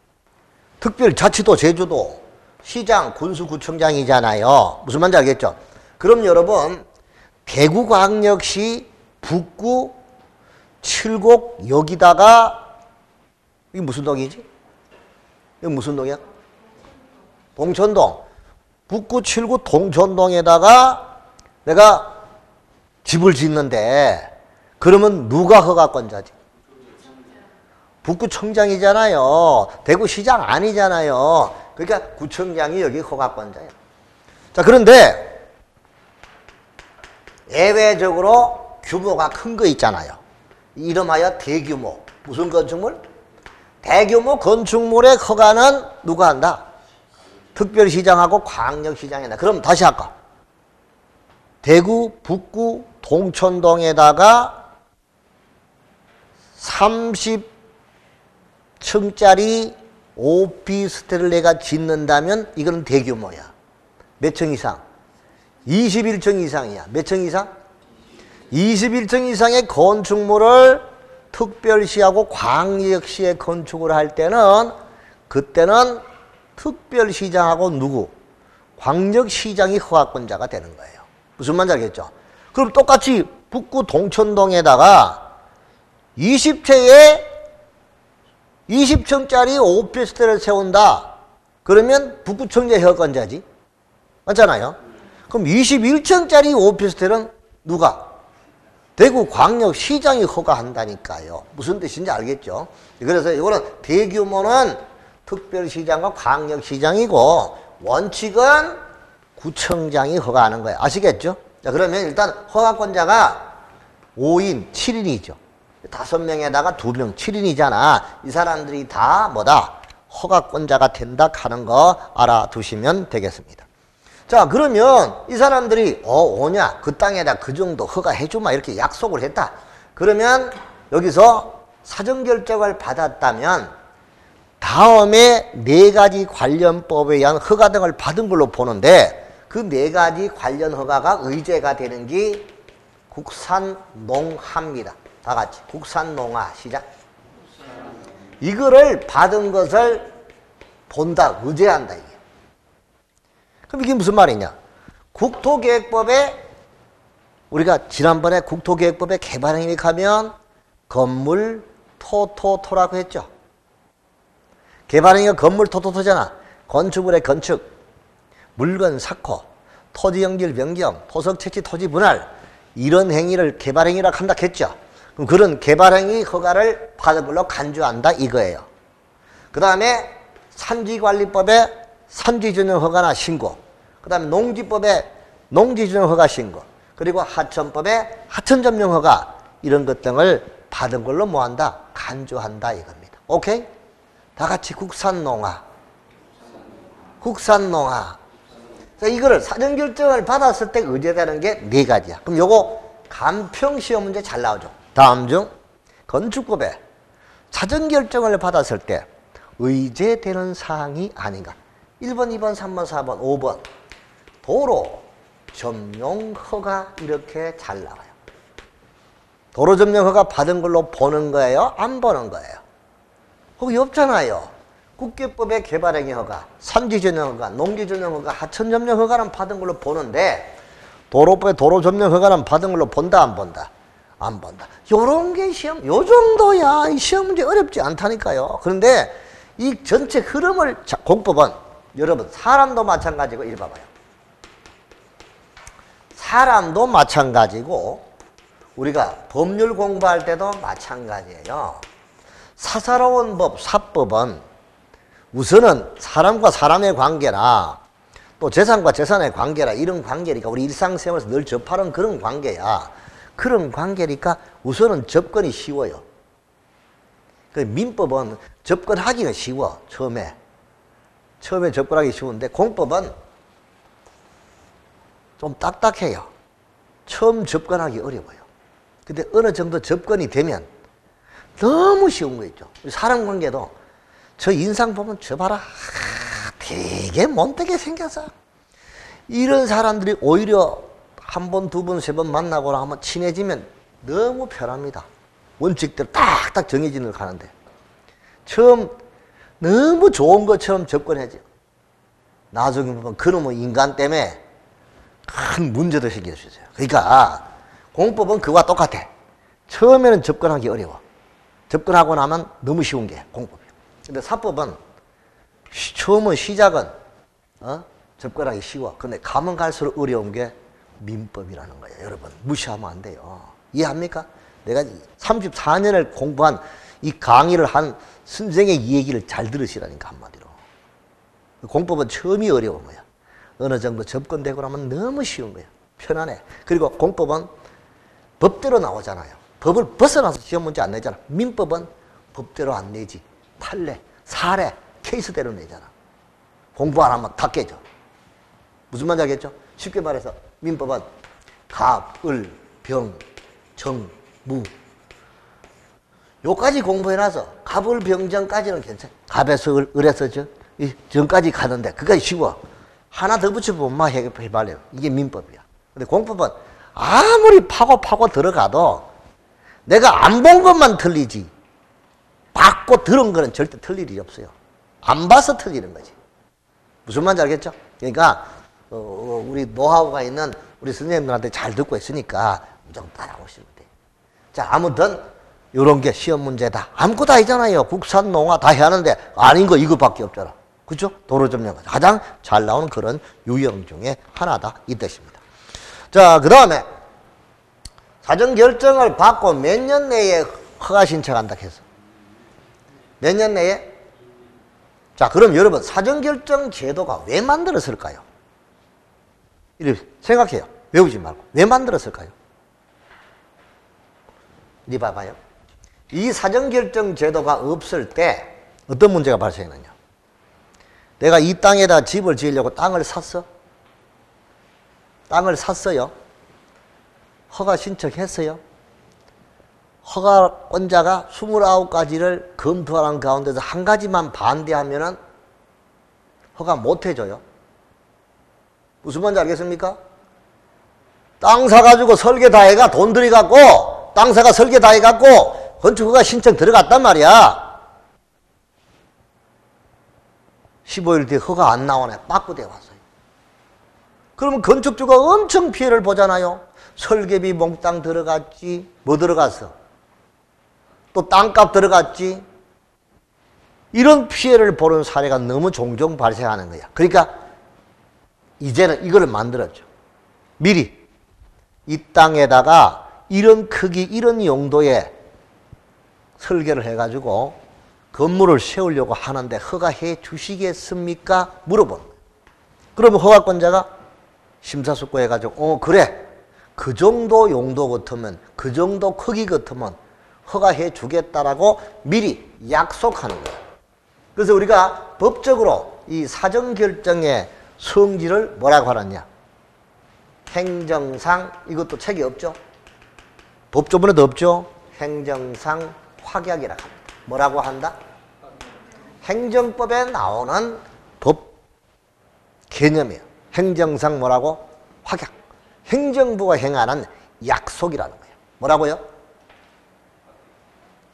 특별자치도 제주도, 시장, 군수구청장이잖아요. 무슨 말인지 알겠죠? 그럼 여러분 대구광역시 북구 칠곡 여기다가 이게 무슨 동이지? 이게 무슨 동이야? 동천동. 북구 칠구 동천동에다가 내가 집을 짓는데 그러면 누가 허가권자지? 북구청장이잖아요. 대구시장 아니잖아요. 그러니까 구청장이 여기 허가권자예요. 자, 그런데 예외적으로 규모가 큰 거 있잖아요. 이름하여 대규모. 무슨 건축물? 대규모 건축물의 허가는 누가 한다? 특별시장하고 광역시장이다. 그럼 다시 할까? 대구 북구 동천동에다가 30층짜리 오피스텔을 내가 짓는다면 이거는 대규모야. 몇 층 이상? 21층 이상이야. 몇 층 이상? 21층 이상의 건축물을 특별시하고 광역시에 건축을 할 때는 그때는 특별시장하고 누구? 광역시장이 허가권자가 되는 거예요. 무슨 말인지 알겠죠? 그럼 똑같이 북구 동천동에다가 20층짜리 오피스텔을 세운다. 그러면 북구청장 허가권자지. 맞잖아요. 그럼 21층짜리 오피스텔은 누가? 대구광역시장이 허가한다니까요. 무슨 뜻인지 알겠죠? 그래서 이거는 대규모는 특별시장과 광역시장이고 원칙은 구청장이 허가하는 거예요. 아시겠죠? 자, 그러면 일단 허가권자가 5인, 7인이죠. 5명에다가 2명, 7인이잖아. 이 사람들이 다 뭐다? 허가권자가 된다 하는 거 알아두시면 되겠습니다. 자, 그러면 이 사람들이 오냐? 그 땅에다 그 정도 허가해주마 이렇게 약속을 했다. 그러면 여기서 사전결정을 받았다면 다음에 4가지 관련법에 의한 허가 등을 받은 걸로 보는데 그 4가지 관련 허가가 의제가 되는 게 국산농화입니다. 다 같이 국산농화 시작. 이거를 받은 것을 본다, 의제한다 이게. 그럼 이게 무슨 말이냐? 국토계획법에 우리가 지난번에 국토계획법에 개발행위 가면 건물 토토토라고 했죠. 개발행위가 건물 토토토잖아. 건축물의 건축, 물건 삭호, 토지 연결 변경, 토석 채취 토지 분할 이런 행위를 개발행위라고 한다 했죠. 그럼 그런 개발행위 허가를 받은 걸로 간주한다 이거예요. 그 다음에 산지관리법에 산지전용 허가나 신고, 그 다음에 농지법에 농지전용 허가 신고, 그리고 하천법에 하천점용 허가 이런 것 등을 받은 걸로 뭐한다? 간주한다 이겁니다. 오케이? 다 같이 국산농화. 국산농화. 이거를 사전결정을 받았을 때 의제되는 게 4가지야. 그럼 요거 간평시험 문제 잘 나오죠. 다음 중 건축법에 사전결정을 받았을 때 의제되는 사항이 아닌가. 1번, 2번, 3번, 4번, 5번. 도로 점용 허가 이렇게 잘 나와요. 도로 점용 허가 받은 걸로 보는 거예요? 안 보는 거예요? 거기 없잖아요. 국계법의 개발행위 허가, 산지전용 허가, 농지전용 허가, 하천점용 허가는 받은 걸로 보는데 도로법의 도로점용 허가는 받은 걸로 본다 안 본다? 안 본다. 요런 게 시험, 요 정도야. 이 시험 문제 어렵지 않다니까요. 그런데 이 전체 흐름을, 공법은 여러분 사람도 마찬가지고 이리 봐봐요. 사람도 마찬가지고 우리가 법률 공부할 때도 마찬가지예요. 사사로운 법, 사법은 우선은 사람과 사람의 관계나 또 재산과 재산의 관계나 이런 관계니까 우리 일상생활에서 늘 접하는 그런 관계야. 그런 관계니까 우선은 접근이 쉬워요. 그 민법은 접근하기가 쉬워, 처음에. 처음에 접근하기 쉬운데 공법은 좀 딱딱해요. 처음 접근하기 어려워요. 근데 어느 정도 접근이 되면 너무 쉬운 거 있죠. 사람 관계도 저 인상 보면 저 봐라. 되게 못되게 생겨서 이런 사람들이 오히려 한 번, 두 번, 세 번 만나고 하면 친해지면 너무 편합니다. 원칙대로 딱딱 정해지는 걸 가는데 처음 너무 좋은 것처럼 접근하죠. 나중에 보면 그놈의 인간 때문에 큰 문제도 생길 수 있어요. 그러니까 공법은 그와 똑같아. 처음에는 접근하기 어려워. 접근하고 나면 너무 쉬운 게 공법이에요. 근데 사법은 처음은 시작은 접근하기 쉬워. 근데 가면 갈수록 어려운 게 민법이라는 거예요. 여러분 무시하면 안 돼요. 이해합니까? 내가 34년을 공부한 이 강의를 한 선생의 이 얘기를 잘 들으시라니까 한마디로. 공법은 처음이 어려운 거야. 어느 정도 접근되고 나면 너무 쉬운 거야. 편안해. 그리고 공법은 법대로 나오잖아요. 법을 벗어나서 시험 문제 안 내잖아. 민법은 법대로 안 내지. 판례, 사례, 케이스대로 내잖아. 공부 안 하면 다 깨져. 무슨 말인지 알겠죠? 쉽게 말해서 민법은 갑, 을, 병, 정, 무 요까지 공부해놔서 갑을 병정까지는 괜찮아. 갑에서 을에서 정까지 가는데 그까지 쉬워. 하나 더 붙여보면 막 해발려요. 이게 민법이야. 근데 공법은 아무리 파고 들어가도 내가 안 본 것만 틀리지 받고 들은 거는 절대 틀릴 일이 없어요. 안 봐서 틀리는 거지. 무슨 말인지 알겠죠? 그러니까 우리 노하우가 있는 우리 선생님들한테 잘 듣고 있으니까 무조건 따라오시면 돼요. 자, 아무튼 이런 게 시험 문제다. 아무것도 아니잖아요. 국산, 농화 다 해야 하는데 아닌 거 이것밖에 없잖아. 그죠? 도로 점령 가장 잘 나오는 그런 유형 중에 하나다 이 뜻입니다. 자, 그 다음에 사전 결정을 받고 몇 년 내에 허가 신청한다 해서 몇 년 내에? 자, 그럼 여러분 사전 결정 제도가 왜 만들었을까요? 이렇게 생각해요. 외우지 말고 왜 만들었을까요? 이리 봐봐요. 이 사전 결정 제도가 없을 때 어떤 문제가 발생했느냐? 내가 이 땅에다 집을 지으려고 땅을 샀어? 땅을 샀어요. 허가 신청했어요. 허가권자가 29가지를 검토하는 가운데서 한 가지만 반대하면은 허가 못 해줘요. 무슨 말인지 알겠습니까? 땅 사가지고 설계 다 해가 돈 들여갖고 땅 사가 설계 다 해갖고 건축허가 신청 들어갔단 말이야. 15일 뒤에 허가 안 나오네. 빠꾸대 왔어요. 그러면 건축주가 엄청 피해를 보잖아요. 설계비 몽땅 들어갔지. 뭐 들어갔어? 또 땅값 들어갔지. 이런 피해를 보는 사례가 너무 종종 발생하는 거야. 그러니까 이제는 이걸 만들었죠. 미리 이 땅에다가 이런 크기, 이런 용도의 설계를 해가지고 건물을 세우려고 하는데 허가해 주시겠습니까? 물어보는 거예요. 그러면 허가권자가 심사숙고해가지고 그래. 그 정도 용도 같으면, 그 정도 크기 같으면 허가해 주겠다라고 미리 약속하는 거예요. 그래서 우리가 법적으로 이 사전결정의 성질을 뭐라고 하느냐? 행정상, 이것도 책이 없죠? 법조문에도 없죠? 행정상 확약이라고 합니다. 뭐라고 한다? 행정법에 나오는 법 개념이에요. 행정상 뭐라고? 확약. 행정부가 행하는 약속이라는 거예요. 뭐라고요?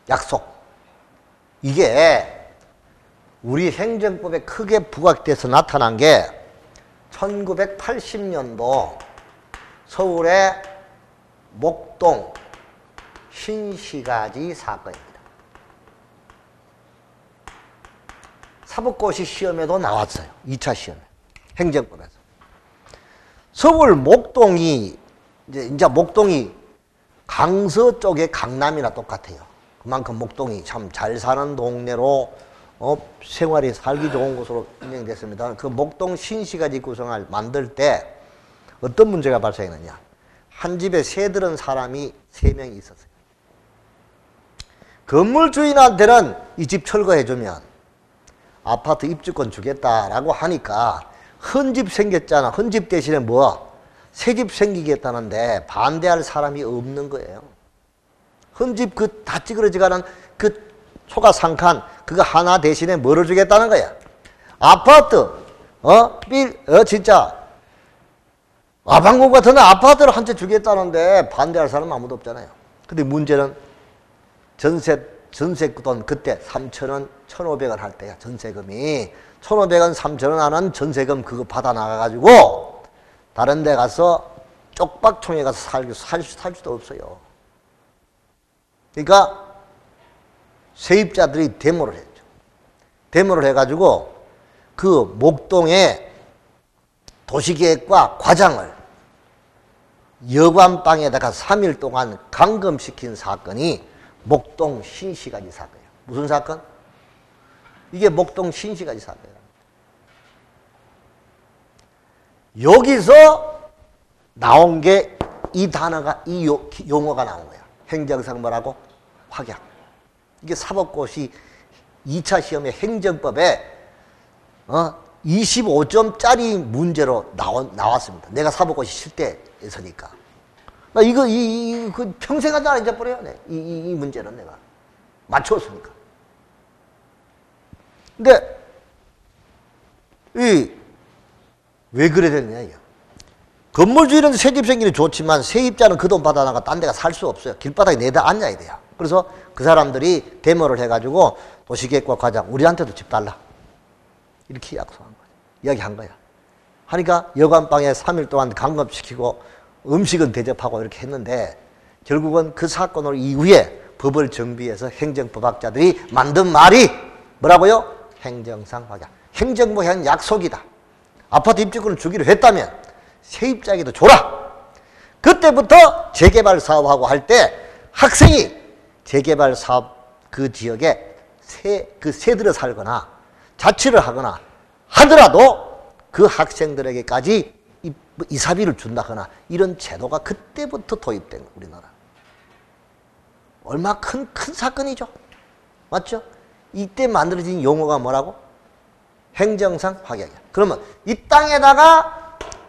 약속. 이게 우리 행정법에 크게 부각돼서 나타난 게 1980년도 서울의 목동 신시가지 사건입니다. 사법고시 시험에도 나왔어요. 2차 시험에. 행정법에서. 서울 목동이 이제 목동이 강서 쪽의 강남이나 똑같아요. 그만큼 목동이 참 잘 사는 동네로 생활이 살기 좋은 곳으로 인정됐습니다. 그 목동 신시가지 구성을 만들 때 어떤 문제가 발생했느냐? 한 집에 새들은 사람이 3명이 있었어요. 건물 주인한테는 이 집 철거해주면 아파트 입주권 주겠다라고 하니까 헌집 생겼잖아. 헌집 대신에 뭐? 새집 생기겠다는데 반대할 사람이 없는 거예요. 헌집 그 다 찌그러지가는 그 초가상칸 그거 하나 대신에 뭐를 주겠다는 거야? 아파트 진짜 아방공 같은 아파트를 한 채 주겠다는데 반대할 사람 아무도 없잖아요. 근데 문제는 전세돈 그때 3,000원, 1,500원 할 때야. 전세금이 1,500원, 3,000원 하는 전세금 그거 받아 나가가지고 다른 데 가서 쪽박통에 가서 살 수도 없어요. 그러니까 세입자들이 데모를 했죠. 데모를 해가지고 그 목동에 도시계획과 과장을 여관방에다가 3일 동안 감금시킨 사건이 목동 신시가지 사건이에요. 무슨 사건? 이게 목동 신시가지 사건이에요. 여기서 나온 게 이 단어가, 이 용어가 나온 거야. 행정상 뭐라고? 확약. 이게 사법고시 2차 시험의 행정법에 25점짜리 문제로 나왔습니다. 내가 사법고시 칠 때에서니까. 나 이거 그 평생 하지 안 잊어버려요. 이 문제는 내가 맞췄으니까. 근데 왜 그래 됐냐 이거. 건물주의는 새집 생기는 좋지만 세입자는 그 돈 받아나가 딴 데가 살 수 없어요. 길바닥에 내다 앉아야 돼요. 그래서 그 사람들이 데모를 해가지고 도시계획과 과장 우리한테도 집 달라. 이렇게 약속한 거야. 이야기한 거야. 하니까 여관방에 3일 동안 감금시키고 음식은 대접하고 이렇게 했는데 결국은 그 사건을 이후에 법을 정비해서 행정법학자들이 만든 말이 뭐라고요? 행정상 확약. 행정부에 한 약속이다. 아파트 입주권을 주기로 했다면 세입자에게도 줘라. 그때부터 재개발 사업하고 할 때 학생이 재개발 사업 그 지역에 새들어 살거나 자취를 하거나 하더라도 그 학생들에게까지 이사비를 준다거나 이런 제도가 그때부터 도입된 거예요. 우리나라. 얼마 큰 사건이죠. 맞죠? 이때 만들어진 용어가 뭐라고? 행정상 확약이야. 그러면 이 땅에다가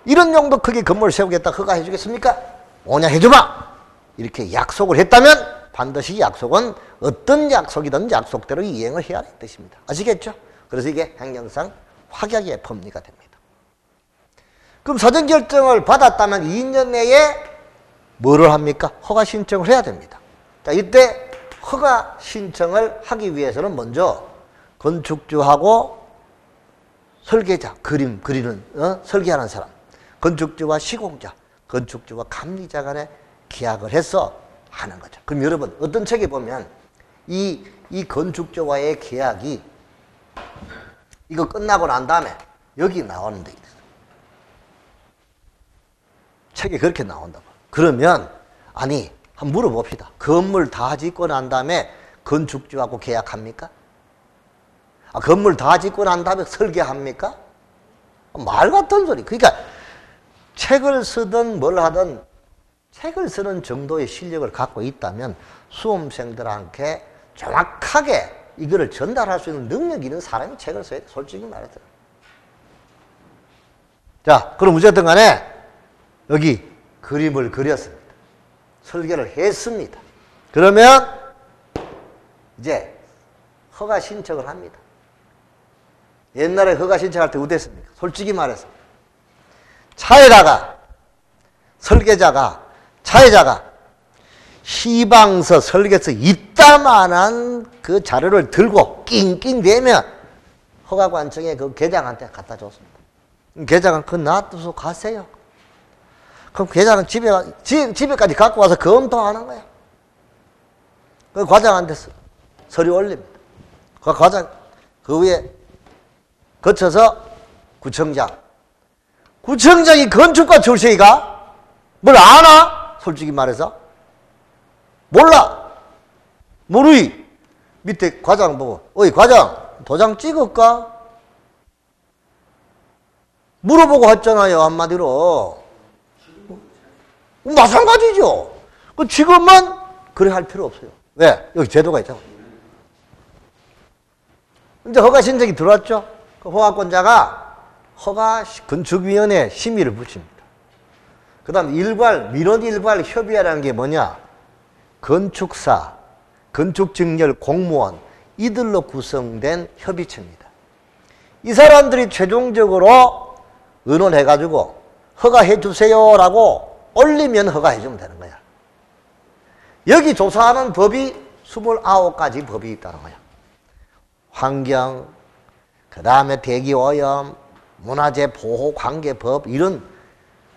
이런 정도 크게 건물을 세우겠다 허가해 주겠습니까? 오냐 해줘봐. 이렇게 약속을 했다면 반드시 약속은 어떤 약속이든 약속대로 이행을 해야 하는 뜻입니다. 아시겠죠? 그래서 이게 행정상 확약의 법리가 됩니다. 그럼 사전결정을 받았다면 2년 내에 뭐를 합니까? 허가 신청을 해야 됩니다. 자, 이때 허가 신청을 하기 위해서는 먼저 건축주하고 설계자, 그림 그리는 설계하는 사람, 건축주와 시공자, 건축주와 감리자 간에 계약을 해서 하는 거죠. 그럼 여러분 어떤 책에 보면 이 건축주와의 계약이 이거 끝나고 난 다음에 여기 나오는 데 있어요. 책에 그렇게 나온다고. 그러면 아니 한번 물어봅시다. 건물 다 짓고 난 다음에 건축주하고 계약합니까? 건물 다 짓고 난 다음에 설계합니까? 말 같은 소리. 그러니까 책을 쓰든 뭘 하든 책을 쓰는 정도의 실력을 갖고 있다면 수험생들한테 정확하게 이거를 전달할 수 있는 능력이 있는 사람이 책을 써야 돼. 솔직히 말해서. 자, 그럼 어쨌든 간에 여기 그림을 그렸습니다. 설계를 했습니다. 그러면 이제 허가 신청을 합니다. 옛날에 허가 신청할 때 어땠습니까? 솔직히 말해서 차에다가 차에다가 시방서 설계서 이따만한 그 자료를 들고 낑낑대면 허가관청에 그 계장한테 갖다 줬습니다. 계장은 그거 놔두고 가세요. 그럼 계장은 집에까지 갖고 와서 검토하는 거야. 그 과장한테 서류 올립니다. 그 과장 그 위에 거쳐서 구청장이 건축가 출신이가 뭘 아나? 솔직히 말해서 몰라. 모르이. 밑에 과장 보고 어이 과장 도장 찍을까? 물어보고 했잖아요. 한마디로. 마찬가지죠. 그 지금은 그래 할 필요 없어요. 왜? 여기 제도가 있잖아. 이제 허가 신청이 들어왔죠. 그 허가권자가 건축위원회에 심의를 붙입니다. 그 다음 민원일괄 협의회라는 게 뭐냐? 건축사, 건축증렬 공무원 이들로 구성된 협의체입니다. 이 사람들이 최종적으로 의논해가지고 허가해 주세요라고 올리면 허가해 주면 되는 거야. 여기 조사하는 법이 29가지 법이 있다는 거야. 환경, 그 다음에 대기오염, 문화재 보호관계법 이런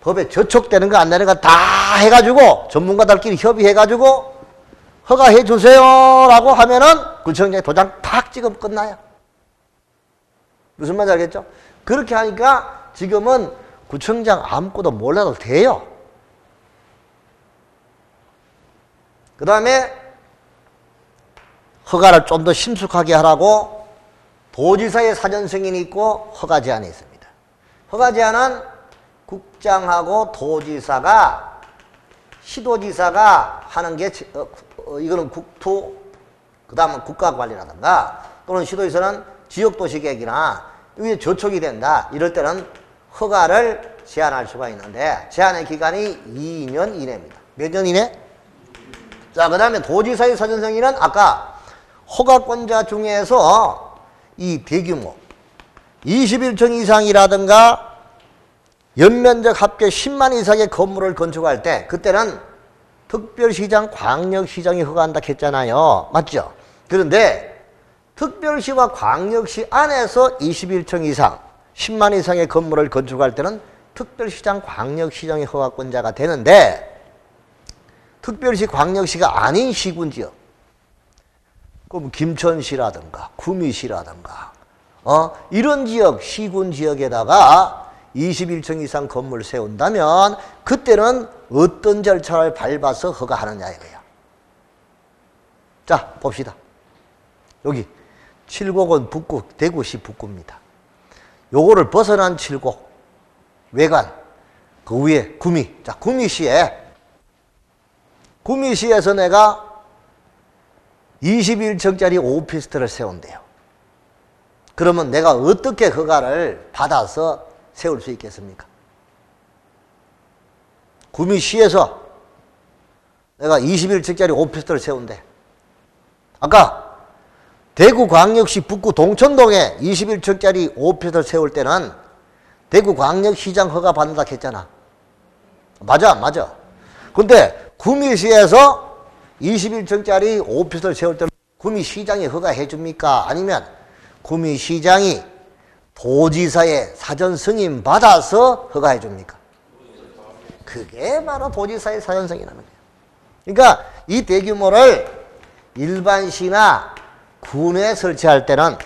법에 저촉되는 거 안 되는 거 다 해가지고 전문가들끼리 협의해가지고 허가해 주세요라고 하면은 구청장이 도장 팍 찍으면 끝나요. 무슨 말인지 알겠죠? 그렇게 하니까 지금은 구청장 아무것도 몰라도 돼요. 그 다음에 허가를 좀 더 심숙하게 하라고 도지사의 사전 승인이 있고 허가 제한이 있습니다. 허가 제한은 국장하고 도지사가 시도지사가 하는 게 이거는 국토 그 다음은 국가관리라든가 또는 시도에서는 지역도시계획이나 이게 저촉이 된다. 이럴 때는 허가를 제한할 수가 있는데 제한의 기간이 2년 이내입니다. 몇 년 이내? 자, 그 다음에 도지사의 사전승인은 아까 허가권자 중에서 이 대규모 21층 이상이라든가 연면적 합계 10만 이상의 건물을 건축할 때 그때는 특별시장, 광역시장이 허가한다 했잖아요. 맞죠? 그런데 특별시와 광역시 안에서 21층 이상 10만 이상의 건물을 건축할 때는 특별시장, 광역시장이 허가권자가 되는데 특별시, 광역시가 아닌 시군지역 그럼 김천시라든가 구미시라든가 이런 지역, 시군지역에다가 21층 이상 건물 세운다면 그때는 어떤 절차를 밟아서 허가하느냐 이거야. 자, 봅시다. 여기 칠곡은 북구, 대구시 북구입니다. 요거를 벗어난 칠곡, 외관, 그 위에 구미. 자, 구미시에서 내가 21층짜리 오피스텔을 세운대요. 그러면 내가 어떻게 허가를 받아서 세울 수 있겠습니까? 구미시에서 내가 21층짜리 오피스텔을 세운대. 아까 대구광역시 북구 동천동에 21층짜리 오피스텔을 세울 때는 대구광역시장 허가 받는다 했잖아. 맞아. 근데 구미시에서 21층짜리 오피스텔을 세울 때는 구미시장이 허가해 줍니까? 아니면 구미시장이 도지사의 사전 승인 받아서 허가해 줍니까? 그게 바로 도지사의 사전 승인이라는 거예요. 그러니까 이 대규모를 일반시나 군에 설치할 때는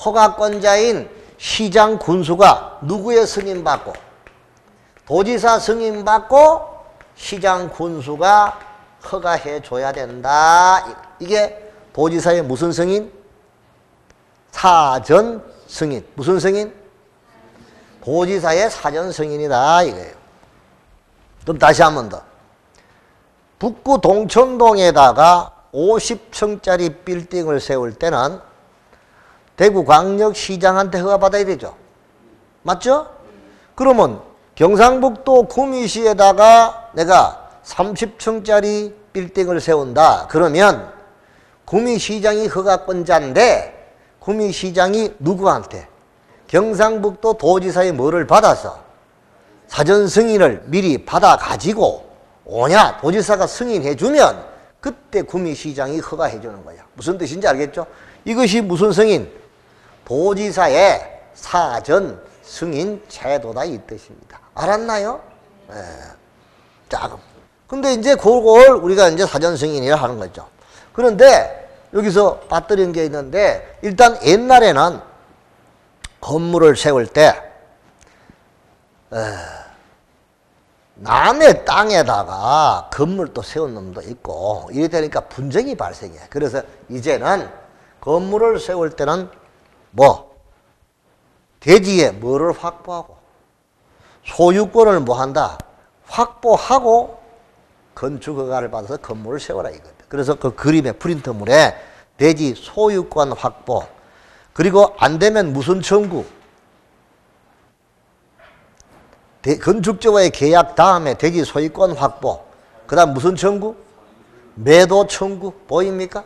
허가권자인 시장 군수가 누구의 승인받고 도지사 승인받고 시장 군수가 허가해 줘야 된다. 이게 도지사의 무슨 승인? 사전 승인. 무슨 승인? 도지사의 사전 승인이다 이거예요. 그럼 다시 한 번 더. 북구 동천동에다가 50층짜리 빌딩을 세울 때는 대구광역시장한테 허가받아야 되죠. 맞죠? 그러면 경상북도 구미시에다가 내가 30층짜리 빌딩을 세운다. 그러면 구미시장이 허가권자인데 구미시장이 누구한테? 경상북도 도지사의 뭐를 받아서 사전 승인을 미리 받아가지고 오냐? 도지사가 승인해주면 그때 구미시장이 허가해주는 거야. 무슨 뜻인지 알겠죠? 이것이 무슨 승인? 도지사의 사전 승인 제도다 이 뜻입니다. 알았나요? 네. 자, 근데 이제 그걸 우리가 이제 사전 승인이라 하는 거죠. 그런데 여기서 빠뜨린 게 있는데 일단 옛날에는 건물을 세울 때 남의 땅에다가 건물도 세운 놈도 있고 이래 되니까 분쟁이 발생해. 그래서 이제는 건물을 세울 때는 대지에 뭐를 확보하고 소유권을 뭐 한다? 확보하고 건축 허가를 받아서 건물을 세워라 이겁니다. 그래서 그 그림의 프린터물에 대지 소유권 확보, 그리고 안 되면 무슨 청구? 건축주와의 계약 다음에 대지 소유권 확보. 그 다음 무슨 청구? 매도 청구. 보입니까?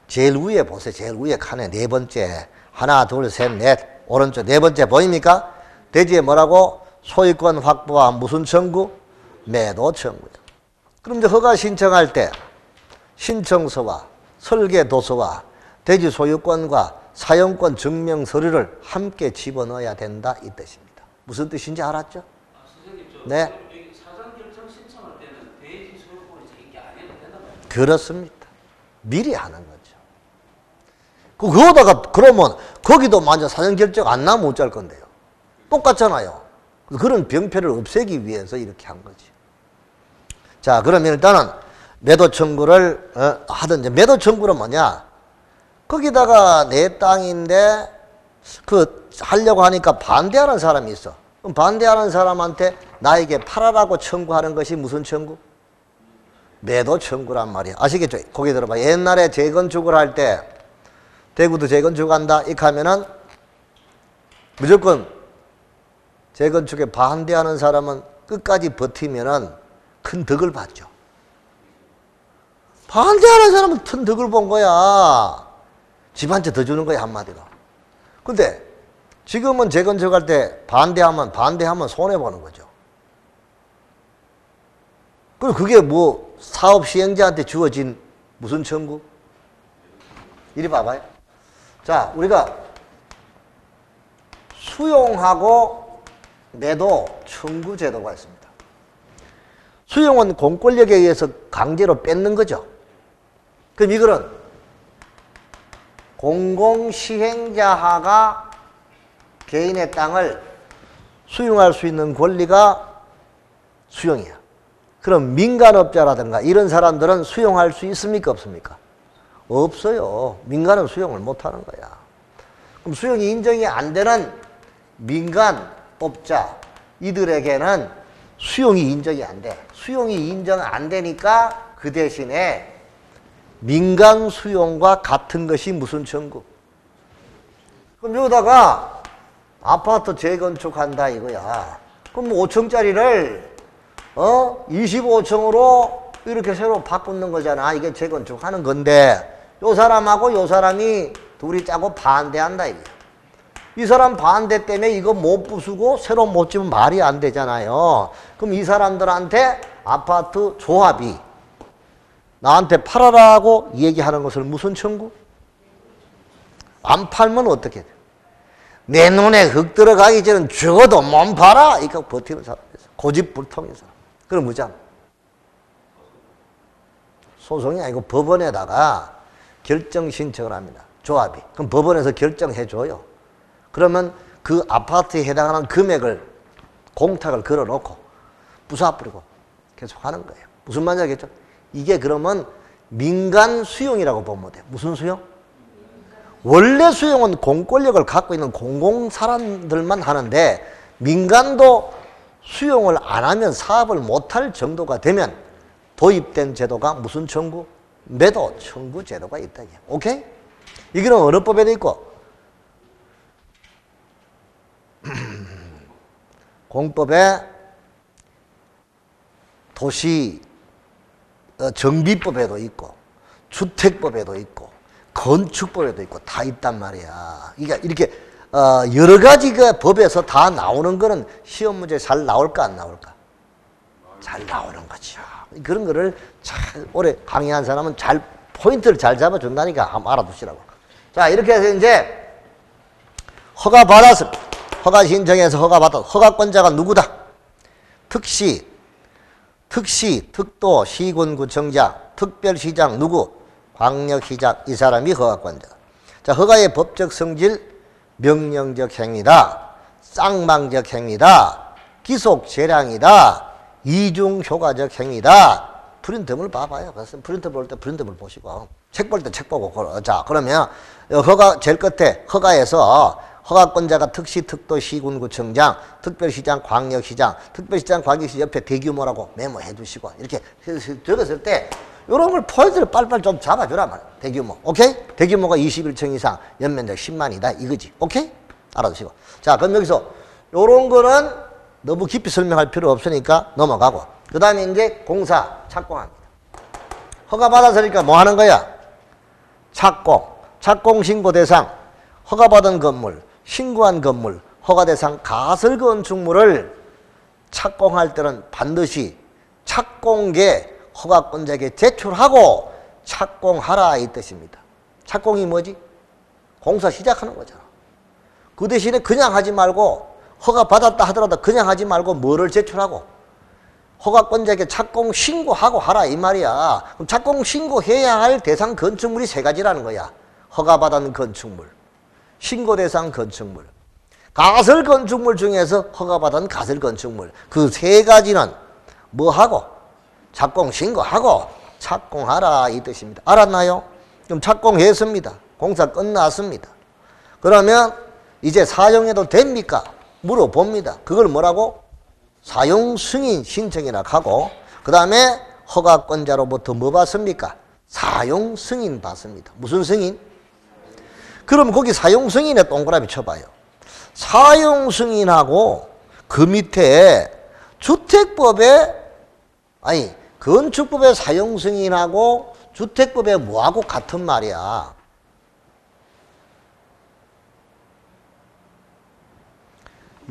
제일 위에 보세요. 제일 위에 칸에 네 번째. 하나, 둘, 셋, 넷. 오른쪽 네 번째 보입니까? 대지에 뭐라고? 소유권 확보와 무슨 청구? 매도 청구요. 그럼 이제 허가 신청할 때 신청서와 설계도서와 대지 소유권과 사용권 증명 서류를 함께 집어넣어야 된다 이 뜻입니다. 무슨 뜻인지 알았죠? 선생님, 네. 여기 사전 결정 신청할 때는 대지 소유권이 있게 안 해도 된다고 해요. 그렇습니다. 미리 하는 거죠. 그거다가 그러면 거기도 만약 사전 결정 안 나면 어쩔 건데요. 똑같잖아요. 그런 병폐를 없애기 위해서 이렇게 한 거지. 자, 그러면 일단은 매도 청구를 하든지. 매도 청구는 뭐냐? 거기다가 내 땅인데 하려고 하니까 반대하는 사람이 있어. 그럼 반대하는 사람한테 나에게 팔아라고 청구하는 것이 무슨 청구? 매도 청구란 말이야. 아시겠죠? 거기 들어봐. 옛날에 재건축을 할 때 대구도 재건축한다 이렇게 하면은 무조건 재건축에 반대하는 사람은 끝까지 버티면은 큰 덕을 받죠. 반대하는 사람은 큰 덕을 본 거야. 집 한 채 더 주는 거야, 한마디로. 근데 지금은 재건축할 때 반대하면 손해보는 거죠. 그리고 그게 뭐 사업 시행자한테 주어진 무슨 청구? 이리 봐봐요. 자, 우리가 수용하고 매도 청구 제도가 있습니다. 수용은 공권력에 의해서 강제로 뺏는 거죠. 그럼 이거는 공공시행자하가 개인의 땅을 수용할 수 있는 권리가 수용이야. 그럼 민간업자라든가 이런 사람들은 수용할 수 있습니까? 없습니까? 없어요. 민간은 수용을 못하는 거야. 그럼 수용이 인정이 안 되는 민간업자 이들에게는 수용이 인정이 안 돼. 수용이 인정 안 되니까 그 대신에 민간 수용과 같은 것이 무슨 청구? 그럼 여기다가 아파트 재건축한다 이거야. 그럼 5층짜리를 25층으로 이렇게 새로 바꾸는 거잖아. 이게 재건축하는 건데 요 사람하고 요 사람이 둘이 짜고 반대한다 이거야. 이 사람 반대 때문에 이거 못 부수고 새로 못 지면 말이 안 되잖아요. 그럼 이 사람들한테 아파트 조합이 나한테 팔아라고 얘기하는 것을 무슨 청구? 안 팔면 어떻게 돼? 내 눈에 흙 들어가기 전에 죽어도 못 팔아! 이거 버티는 사람이었어. 고집불통인 사람. 그럼 무장. 소송이 아니고 법원에다가 결정 신청을 합니다. 조합이. 그럼 법원에서 결정해줘요. 그러면 그 아파트에 해당하는 금액을 공탁을 걸어놓고 부숴버리고 계속 하는 거예요. 무슨 말인지 알겠죠? 이게 그러면 민간 수용이라고 보면 돼. 무슨 수용? 원래 수용은 공권력을 갖고 있는 공공 사람들만 하는데 민간도 수용을 안 하면 사업을 못할 정도가 되면 도입된 제도가 무슨 청구? 매도 청구 제도가 있다. 오케이? 이거는 어느 법에도 있고 공법에 도시 정비법에도 있고 주택법에도 있고 건축법에도 있고 다 있단 말이야. 그러니까 이렇게 여러 가지 그 법에서 다 나오는 거는 시험 문제 잘 나올까 안 나올까? 잘 나오는 거죠. 그런 거를 잘 오래 강의한 사람은 잘 포인트를 잘 잡아준다니까 한번 알아두시라고. 자, 이렇게 해서 이제 허가 받았습니다. 허가 신청해서 허가 받았. 허가권자가 누구다? 특시, 특도, 시군구청장, 특별시장 누구? 광역시장. 이 사람이 허가권자. 자, 허가의 법적 성질, 명령적 행위다, 쌍방적 행위다, 기속 재량이다, 이중 효과적 행위다. 프린트물 봐봐요. 그래서 프린트 볼 때 프린트물 보시고 책 볼 때 책 보고. 자, 그러면 허가 제일 끝에 허가에서 허가권자가 특시, 특도, 시군구청장, 특별시장, 광역시장, 특별시장, 광역시 옆에 대규모라고 메모해 두시고 이렇게 적었을 때 이런 걸 포인트를 빨리빨리 좀 잡아주란 말이야. 대규모. 오케이? 대규모가 21층 이상, 연면적 10만이다. 이거지. 오케이? 알아두시고. 자, 그럼 여기서 요런 거는 너무 깊이 설명할 필요 없으니까 넘어가고. 그 다음에 이제 공사, 착공합니다. 허가 받았으니까 뭐 하는 거야? 착공. 착공 신고 대상. 허가받은 건물, 신고한 건물, 허가 대상 가설 건축물을 착공할 때는 반드시 착공계 허가권자에게 제출하고 착공하라 이 뜻입니다. 착공이 뭐지? 공사 시작하는 거잖아. 그 대신에 그냥 하지 말고 허가 받았다 하더라도 그냥 하지 말고 뭐를 제출하고 허가권자에게 착공 신고하고 하라 이 말이야. 그럼 착공 신고해야 할 대상 건축물이 세 가지라는 거야. 허가받은 건축물, 신고 대상 건축물, 가설 건축물 중에서 허가받은 가설 건축물. 그 세 가지는 뭐하고? 착공 신고하고 착공하라 이 뜻입니다. 알았나요? 그럼 착공했습니다. 공사 끝났습니다. 그러면 이제 사용해도 됩니까? 물어봅니다. 그걸 뭐라고? 사용 승인 신청이라 하고 그 다음에 허가권자로부터 뭐 받습니까? 사용 승인 받습니다. 무슨 승인? 그럼 거기 사용 승인에 동그라미 쳐봐요. 사용 승인하고 그 밑에 주택법에 아니 건축법의 사용 승인하고 주택법의 뭐하고 같은 말이야.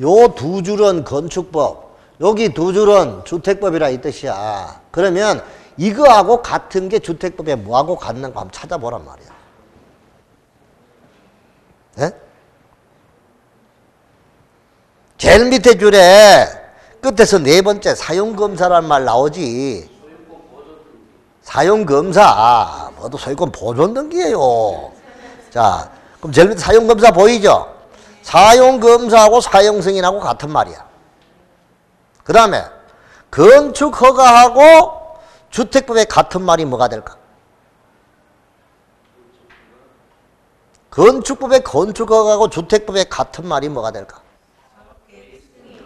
요 두 줄은 건축법, 여기 두 줄은 주택법이라 이 뜻이야. 그러면 이거하고 같은 게 주택법에 뭐하고 같는가 한번 찾아보란 말이야. 예? 제일 밑에 줄에 끝에서 네 번째 사용검사라는 말 나오지. 사용검사. 뭐도 소유권 보존 등기예요. 자, 그럼 제일 밑에 사용검사 보이죠? 사용검사하고 사용승인하고 같은 말이야. 그 다음에 건축허가하고 주택법에 같은 말이 뭐가 될까? 건축법에 건축허가하고 주택법에 같은 말이 뭐가 될까?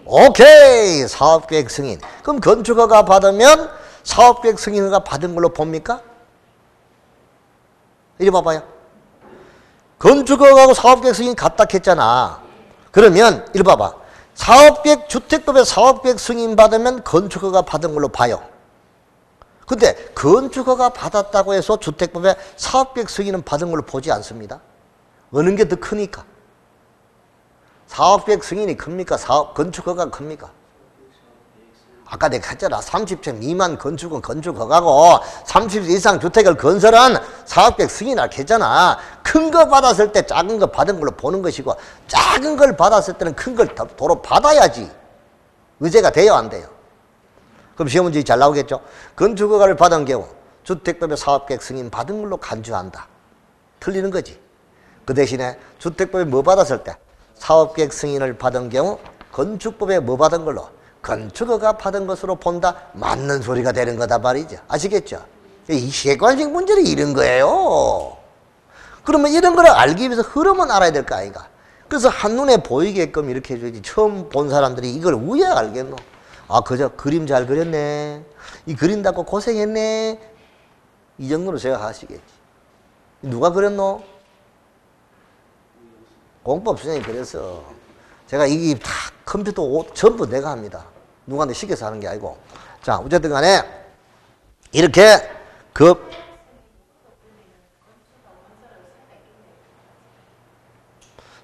오케이! 사업계획 승인. 그럼 건축허가 받으면 사업계획 승인허가 받은 걸로 봅니까? 이리 봐봐요. 건축허가하고 사업계획 승인 같다 했잖아. 그러면 이리 봐봐. 사업계획, 주택법에 사업계획 승인 받으면 건축허가 받은 걸로 봐요. 근데 건축허가 받았다고 해서 주택법에 사업계획 승인은 받은 걸로 보지 않습니다. 어느 게 더 크니까? 사업계획 승인이 큽니까? 건축허가가 큽니까? 아까 내가 했잖아. 30채 미만 건축은 건축허가고 30채 이상 주택을 건설한 사업계획 승인을 했잖아. 큰 거 받았을 때 작은 거 받은 걸로 보는 것이고 작은 걸 받았을 때는 큰 걸 도로 받아야지. 의제가 돼요 안 돼요? 그럼 시험 문제 잘 나오겠죠? 건축허가를 받은 경우 주택법에 사업계획 승인 받은 걸로 간주한다. 틀리는 거지. 그 대신에 주택법에 뭐 받았을 때 사업계획 승인을 받은 경우 건축법에 뭐 받은 걸로 건축허가 받은 것으로 본다. 맞는 소리가 되는 거다 말이죠. 아시겠죠? 이 시객관식 문제는 이런 거예요. 그러면 이런 걸 알기 위해서 흐름은 알아야 될 거 아이가. 그래서 한눈에 보이게끔 이렇게 해줘야지. 처음 본 사람들이 이걸 왜 알겠노? 아, 그저 그림 잘 그렸네. 이 그린다고 고생했네. 이 정도로 생각하시겠지. 누가 그렸노? 공법 선생님이 그랬어. 제가 이게 다 컴퓨터 전부 내가 합니다. 누구한테 시켜서 하는 게 아니고. 자, 어쨌든 간에 이렇게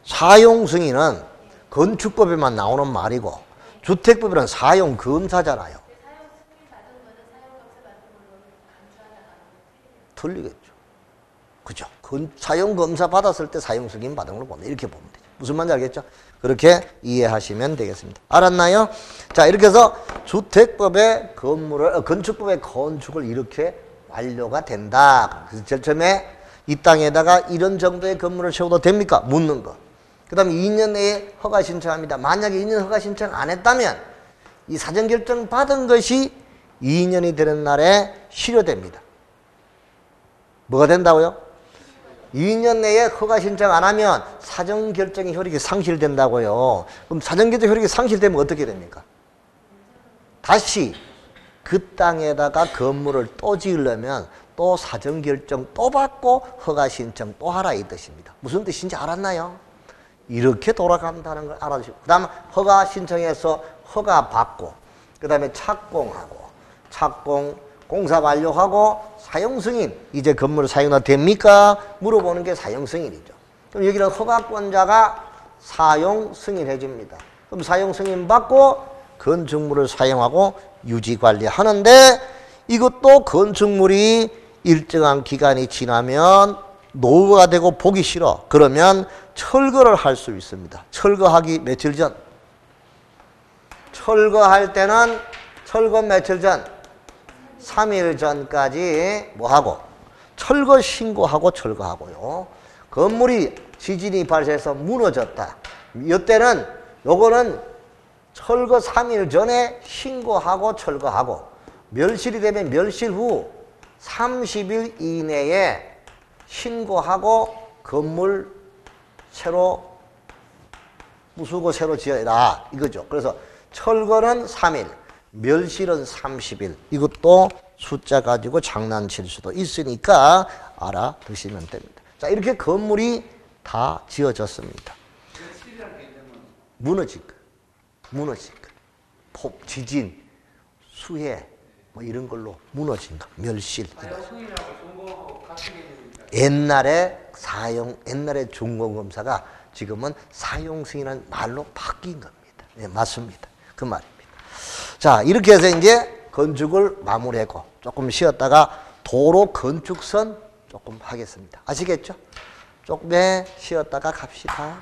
사용 승인은 건축법에만 나오는 말이고 주택법에는 사용 검사잖아요. 틀리겠죠. 그죠? 사용 검사 받았을 때 사용 승인 받은 걸 본다. 이렇게 보면 되죠. 무슨 말인지 알겠죠? 그렇게 이해하시면 되겠습니다. 알았나요? 자, 이렇게 해서 주택법의 건축법의 건축을 이렇게 완료가 된다. 그래서 제일 처음에 이 땅에다가 이런 정도의 건물을 세워도 됩니까? 묻는 거. 그 다음에 2년 내에 허가 신청합니다. 만약에 2년 허가 신청 안 했다면 이 사전결정 받은 것이 2년이 되는 날에 실효됩니다. 뭐가 된다고요? 2년 내에 허가 신청 안 하면 사전결정의 효력이 상실된다고요. 그럼 사전결정 효력이 상실되면 어떻게 됩니까? 다시 그 땅에다가 건물을 또 지으려면 또 사전결정 또 받고 허가 신청 또 하라 이 뜻입니다. 무슨 뜻인지 알았나요? 이렇게 돌아간다는 걸 알아주시고, 그 다음 허가 신청해서 허가 받고, 그 다음에 착공하고, 공사 완료하고 사용 승인, 이제 건물 사용도 됩니까? 물어보는 게 사용 승인이죠. 그럼 여기는 허가권자가 사용 승인해 줍니다. 그럼 사용 승인 받고 건축물을 사용하고 유지 관리하는데, 이것도 건축물이 일정한 기간이 지나면 노후가 되고 보기 싫어. 그러면 철거를 할 수 있습니다. 철거하기 며칠 전. 철거할 때는 철거 며칠 전? 3일 전까지 뭐하고? 철거 신고하고 철거하고요. 건물이 지진이 발생해서 무너졌다. 이때는 요거는 철거 3일 전에 신고하고 철거하고, 멸실이 되면 멸실 후 30일 이내에 신고하고 건물 새로 부수고 새로 지어라 이거죠. 그래서 철거는 3일, 멸실은 30일. 이것도 숫자 가지고 장난칠 수도 있으니까 알아두시면 됩니다. 자, 이렇게 건물이 다 지어졌습니다. 무너진 거, 폭, 지진, 수해 뭐 이런 걸로 무너진 거, 멸실. 옛날에 준공검사가 지금은 사용승이라는 말로 바뀐 겁니다. 네, 맞습니다. 그 말입니다. 자, 이렇게 해서 이제 건축을 마무리하고 조금 쉬었다가 도로 건축선 조금 하겠습니다. 아시겠죠? 조금 쉬었다가 갑시다.